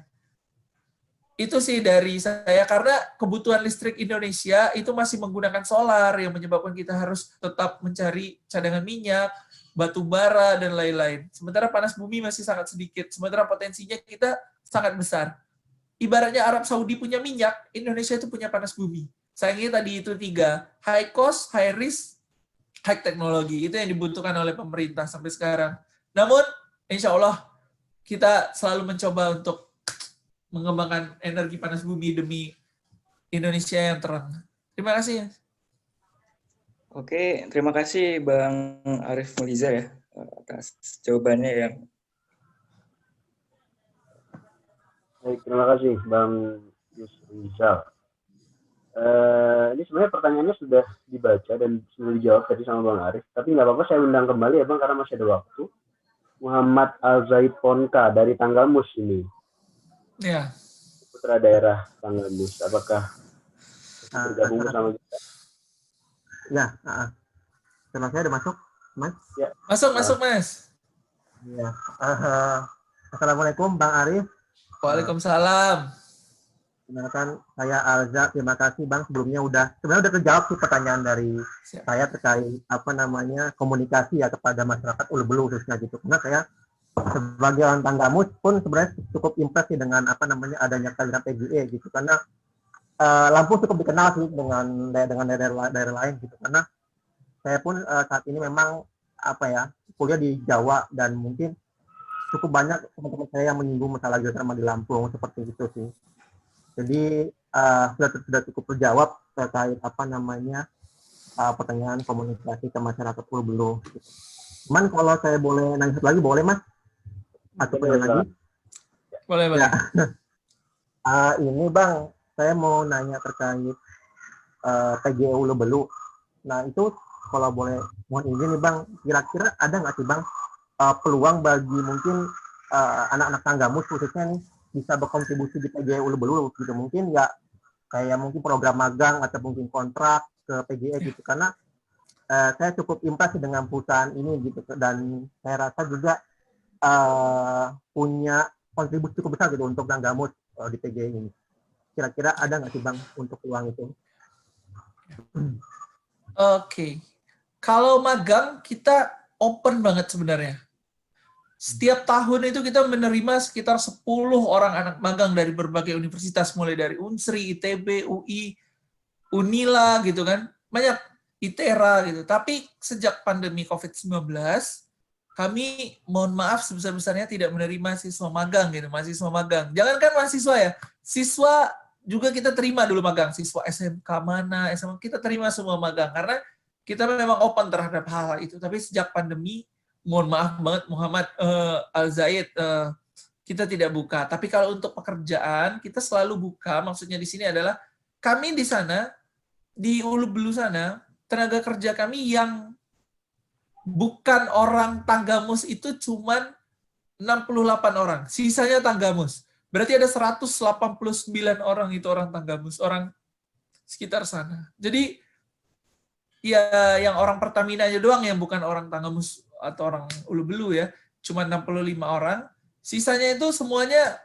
Itu sih dari saya, karena kebutuhan listrik Indonesia itu masih menggunakan solar, yang menyebabkan kita harus tetap mencari cadangan minyak, batu bara, dan lain-lain. Sementara panas bumi masih sangat sedikit, sementara potensinya kita sangat besar. Ibaratnya Arab Saudi punya minyak, Indonesia itu punya panas bumi. Sayangnya tadi itu 3, high cost, high risk, high teknologi. Itu yang dibutuhkan oleh pemerintah sampai sekarang. Namun, insya Allah, kita selalu mencoba untuk mengembangkan energi panas bumi demi Indonesia yang terang. Terima kasih. Oke, terima kasih Bang Arif Muliza ya atas jawabannya yang. Baik, terima kasih Bang Yusrizal. Ini sebenarnya pertanyaannya sudah dibaca dan sudah dijawab tadi sama Bang Arif, tapi nggak apa-apa saya undang kembali ya Bang, karena masih ada waktu. Muhammad Al-Zaid Ponka dari Tanggamus ini. Ya. Putra daerah Tanggamus. Apakah bergabung bersama kita? Ya, sama saya udah masuk, Mas? Ya. Masuk, Mas. Ya. Assalamualaikum, Bang Arif. Waalaikumsalam. Kenalkan, saya Alza. Terima kasih, Bang. Sebenarnya udah terjawab sih pertanyaan dari saya terkait komunikasi ya kepada masyarakat Ulu Belu khususnya gitu. Karena saya sebagai orang Tanggamus pun sebenarnya cukup impresi dengan adanya kalian PGE gitu. Karena Lampung cukup dikenal sih dengan daerah lain gitu. Karena saya pun saat ini memang kuliah di Jawa, dan mungkin cukup banyak teman-teman saya yang menyinggung masalah geotermal di Lampung seperti itu sih. Jadi sudah cukup terjawab terkait pertanyaan komunikasi ke masyarakat Ulu Belu. Gitu. Cuman kalau saya boleh nanya satu lagi, boleh Mas? Atau lagi? Boleh. Ya. Ini Bang, saya mau nanya terkait PGE Ulu Belu. Nah itu kalau boleh mohon izin nih Bang, kira-kira ada nggak sih Bang peluang bagi mungkin anak-anak Tanggamus khususnya nih bisa berkontribusi di PGE Ulu Belu gitu, mungkin ya kayak mungkin program magang atau mungkin kontrak ke PGE gitu, karena saya cukup impresi dengan perusahaan ini gitu, dan saya rasa juga punya kontribusi cukup besar gitu untuk Tanggamus di PGE ini. Kira-kira ada nggak sih Bang untuk peluang itu? Oke. Kalau magang kita open banget sebenarnya. Setiap tahun itu kita menerima sekitar 10 orang anak magang dari berbagai universitas, mulai dari Unsri, ITB, UI, Unila gitu kan. Banyak, ITERA gitu. Tapi sejak pandemi COVID-19, kami mohon maaf sebesar-besarnya tidak menerima siswa magang gitu, mahasiswa magang. Jangankan mahasiswa ya, siswa juga kita terima dulu magang. Siswa SMK mana, SMA kita terima semua magang karena kita memang open terhadap hal itu. Tapi sejak pandemi, mohon maaf banget Muhammad Al-Zaid, kita tidak buka. Tapi kalau untuk pekerjaan, kita selalu buka. Maksudnya di sini adalah kami di sana, di Ulu Belu sana, tenaga kerja kami yang bukan orang Tanggamus itu cuman 68 orang. Sisanya Tanggamus. Berarti ada 189 orang itu orang Tanggamus, orang sekitar sana. Jadi ya yang orang Pertamina aja doang yang bukan orang Tanggamus atau orang Ulu Belu ya, cuma 65 orang. Sisanya itu semuanya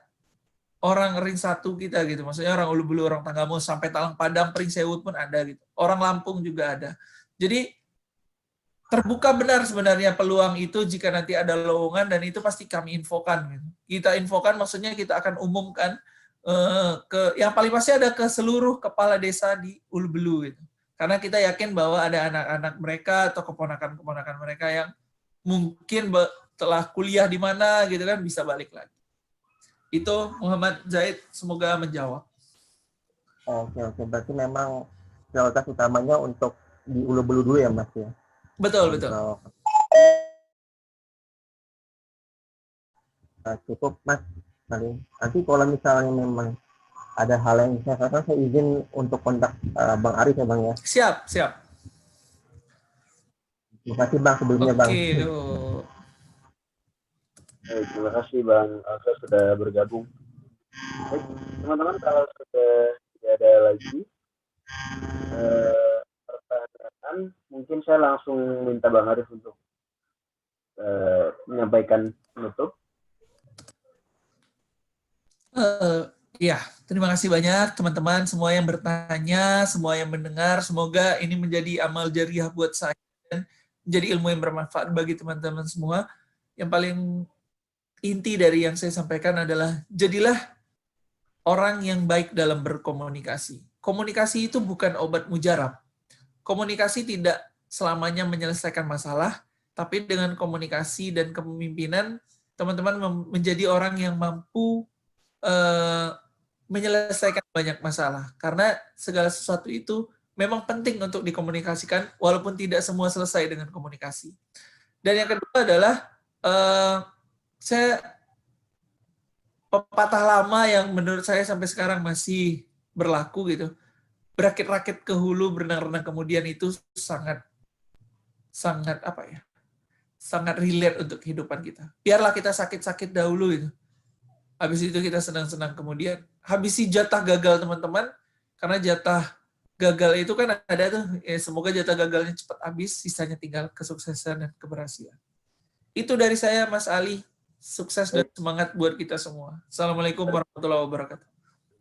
orang ring 1 kita gitu. Maksudnya orang Ulu Belu, orang Tanggamus, sampai Talang Padang, Pring Sewut pun ada gitu. Orang Lampung juga ada. Jadi terbuka benar sebenarnya peluang itu jika nanti ada lowongan, dan itu pasti kami infokan. Gitu. Kita infokan maksudnya kita akan umumkan yang paling pasti ada ke seluruh kepala desa di Ulu Belu gitu. Karena kita yakin bahwa ada anak-anak mereka atau keponakan-keponakan mereka yang mungkin telah kuliah di mana gitu kan, bisa balik lagi. Itu Muhammad Zaid, semoga menjawab. Oke. Berarti memang prioritas utamanya untuk di Ulu Belu dulu ya, Mas ya? Betul. Cukup, Mas. Nanti kalau misalnya memang ada hal yang saya katakan, saya izin untuk kontak Bang Arif ya, Bang ya. Siap. Terima kasih Bang sebelumnya, Bang. Terima kasih Bang Alsa sudah bergabung. Baik, teman-teman, kalau sudah tidak ada lagi pertanyaan, mungkin saya langsung minta Bang Arif untuk menyampaikan penutup. Ya, terima kasih banyak teman-teman semua yang bertanya, semua yang mendengar. Semoga ini menjadi amal jariah buat saya dan menjadi ilmu yang bermanfaat bagi teman-teman semua. Yang paling inti dari yang saya sampaikan adalah jadilah orang yang baik dalam berkomunikasi. Komunikasi itu bukan obat mujarab. Komunikasi tidak selamanya menyelesaikan masalah, tapi dengan komunikasi dan kepemimpinan, teman-teman menjadi orang yang mampu menyelesaikan banyak masalah. Karena segala sesuatu itu memang penting untuk dikomunikasikan, walaupun tidak semua selesai dengan komunikasi. Dan yang kedua adalah pepatah lama yang menurut saya sampai sekarang masih berlaku gitu. Berakit-rakit ke hulu, berenang-renang kemudian, itu sangat relate untuk kehidupan kita. Biarlah kita sakit-sakit dahulu itu. Habis itu kita senang-senang kemudian. Habisi jatah gagal teman-teman, karena jatah gagal itu kan ada tuh, semoga jatah gagalnya cepat habis, sisanya tinggal kesuksesan dan keberhasilan. Itu dari saya, Mas Ali. Sukses dan semangat buat kita semua. Assalamualaikum warahmatullahi wabarakatuh.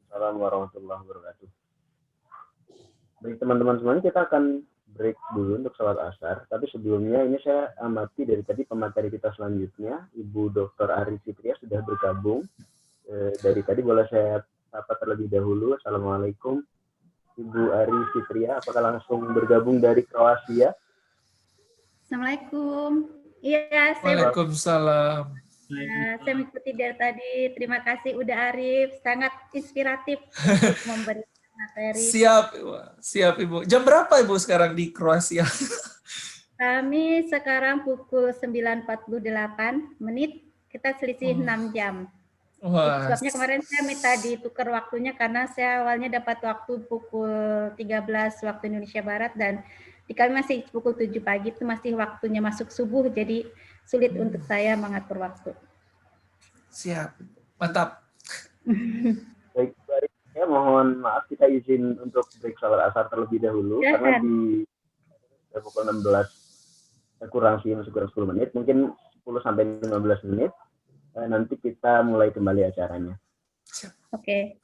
Assalamualaikum warahmatullahi wabarakatuh. Baik teman-teman semuanya, kita akan break dulu untuk sholat asar. Tapi sebelumnya ini saya amati dari tadi pemateri kita selanjutnya, Ibu Dr. Ari Fitria sudah bergabung. Dari tadi boleh saya sapa terlebih dahulu. Assalamualaikum Ibu Ari Fitria, apakah langsung bergabung dari Kroasia? Assalamualaikum. Iya, Waalaikumsalam. Saya mengikuti dari tadi. Terima kasih udah Arif, sangat inspiratif untuk memberi materi. Siap Ibu. Jam berapa Ibu sekarang di Kroasia? Kami sekarang pukul 9.48 menit, kita selisih 6 jam. Wah. Sebabnya kemarin saya minta ditukar waktunya karena saya awalnya dapat waktu pukul 13 waktu Indonesia Barat, dan di kami masih pukul 7 pagi, itu masih waktunya masuk subuh, jadi sulit untuk saya mengatur waktu. Siap, mantap. Baik, ya mohon maaf kita izin untuk break sholat asar terlebih dahulu, karena di pukul 16 kurang 10 menit, mungkin 10-15 menit. Nanti kita mulai kembali acaranya. Oke.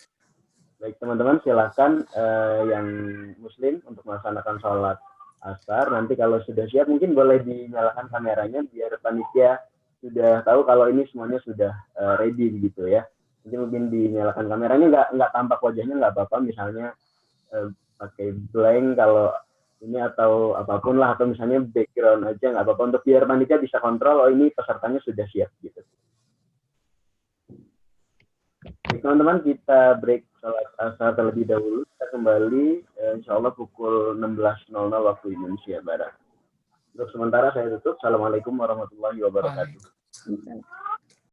Baik teman-teman, silakan yang Muslim untuk melaksanakan sholat asar. Nanti kalau sudah siap mungkin boleh dinyalakan kameranya biar panitia sudah tahu kalau ini semuanya sudah ready gitu ya. Mungkin dinyalakan kameranya, nggak tampak wajahnya nggak apa-apa. Misalnya pakai blank kalau ini atau apapun lah, atau misalnya background aja nggak apa-apa, untuk biar panitia bisa kontrol oh ini pesertanya sudah siap gitu. Teman-teman, kita break sholat asar terlebih dahulu. Kita kembali insya Allah pukul 16.00 waktu Indonesia Barat. Untuk sementara saya tutup. Assalamualaikum warahmatullahi wabarakatuh.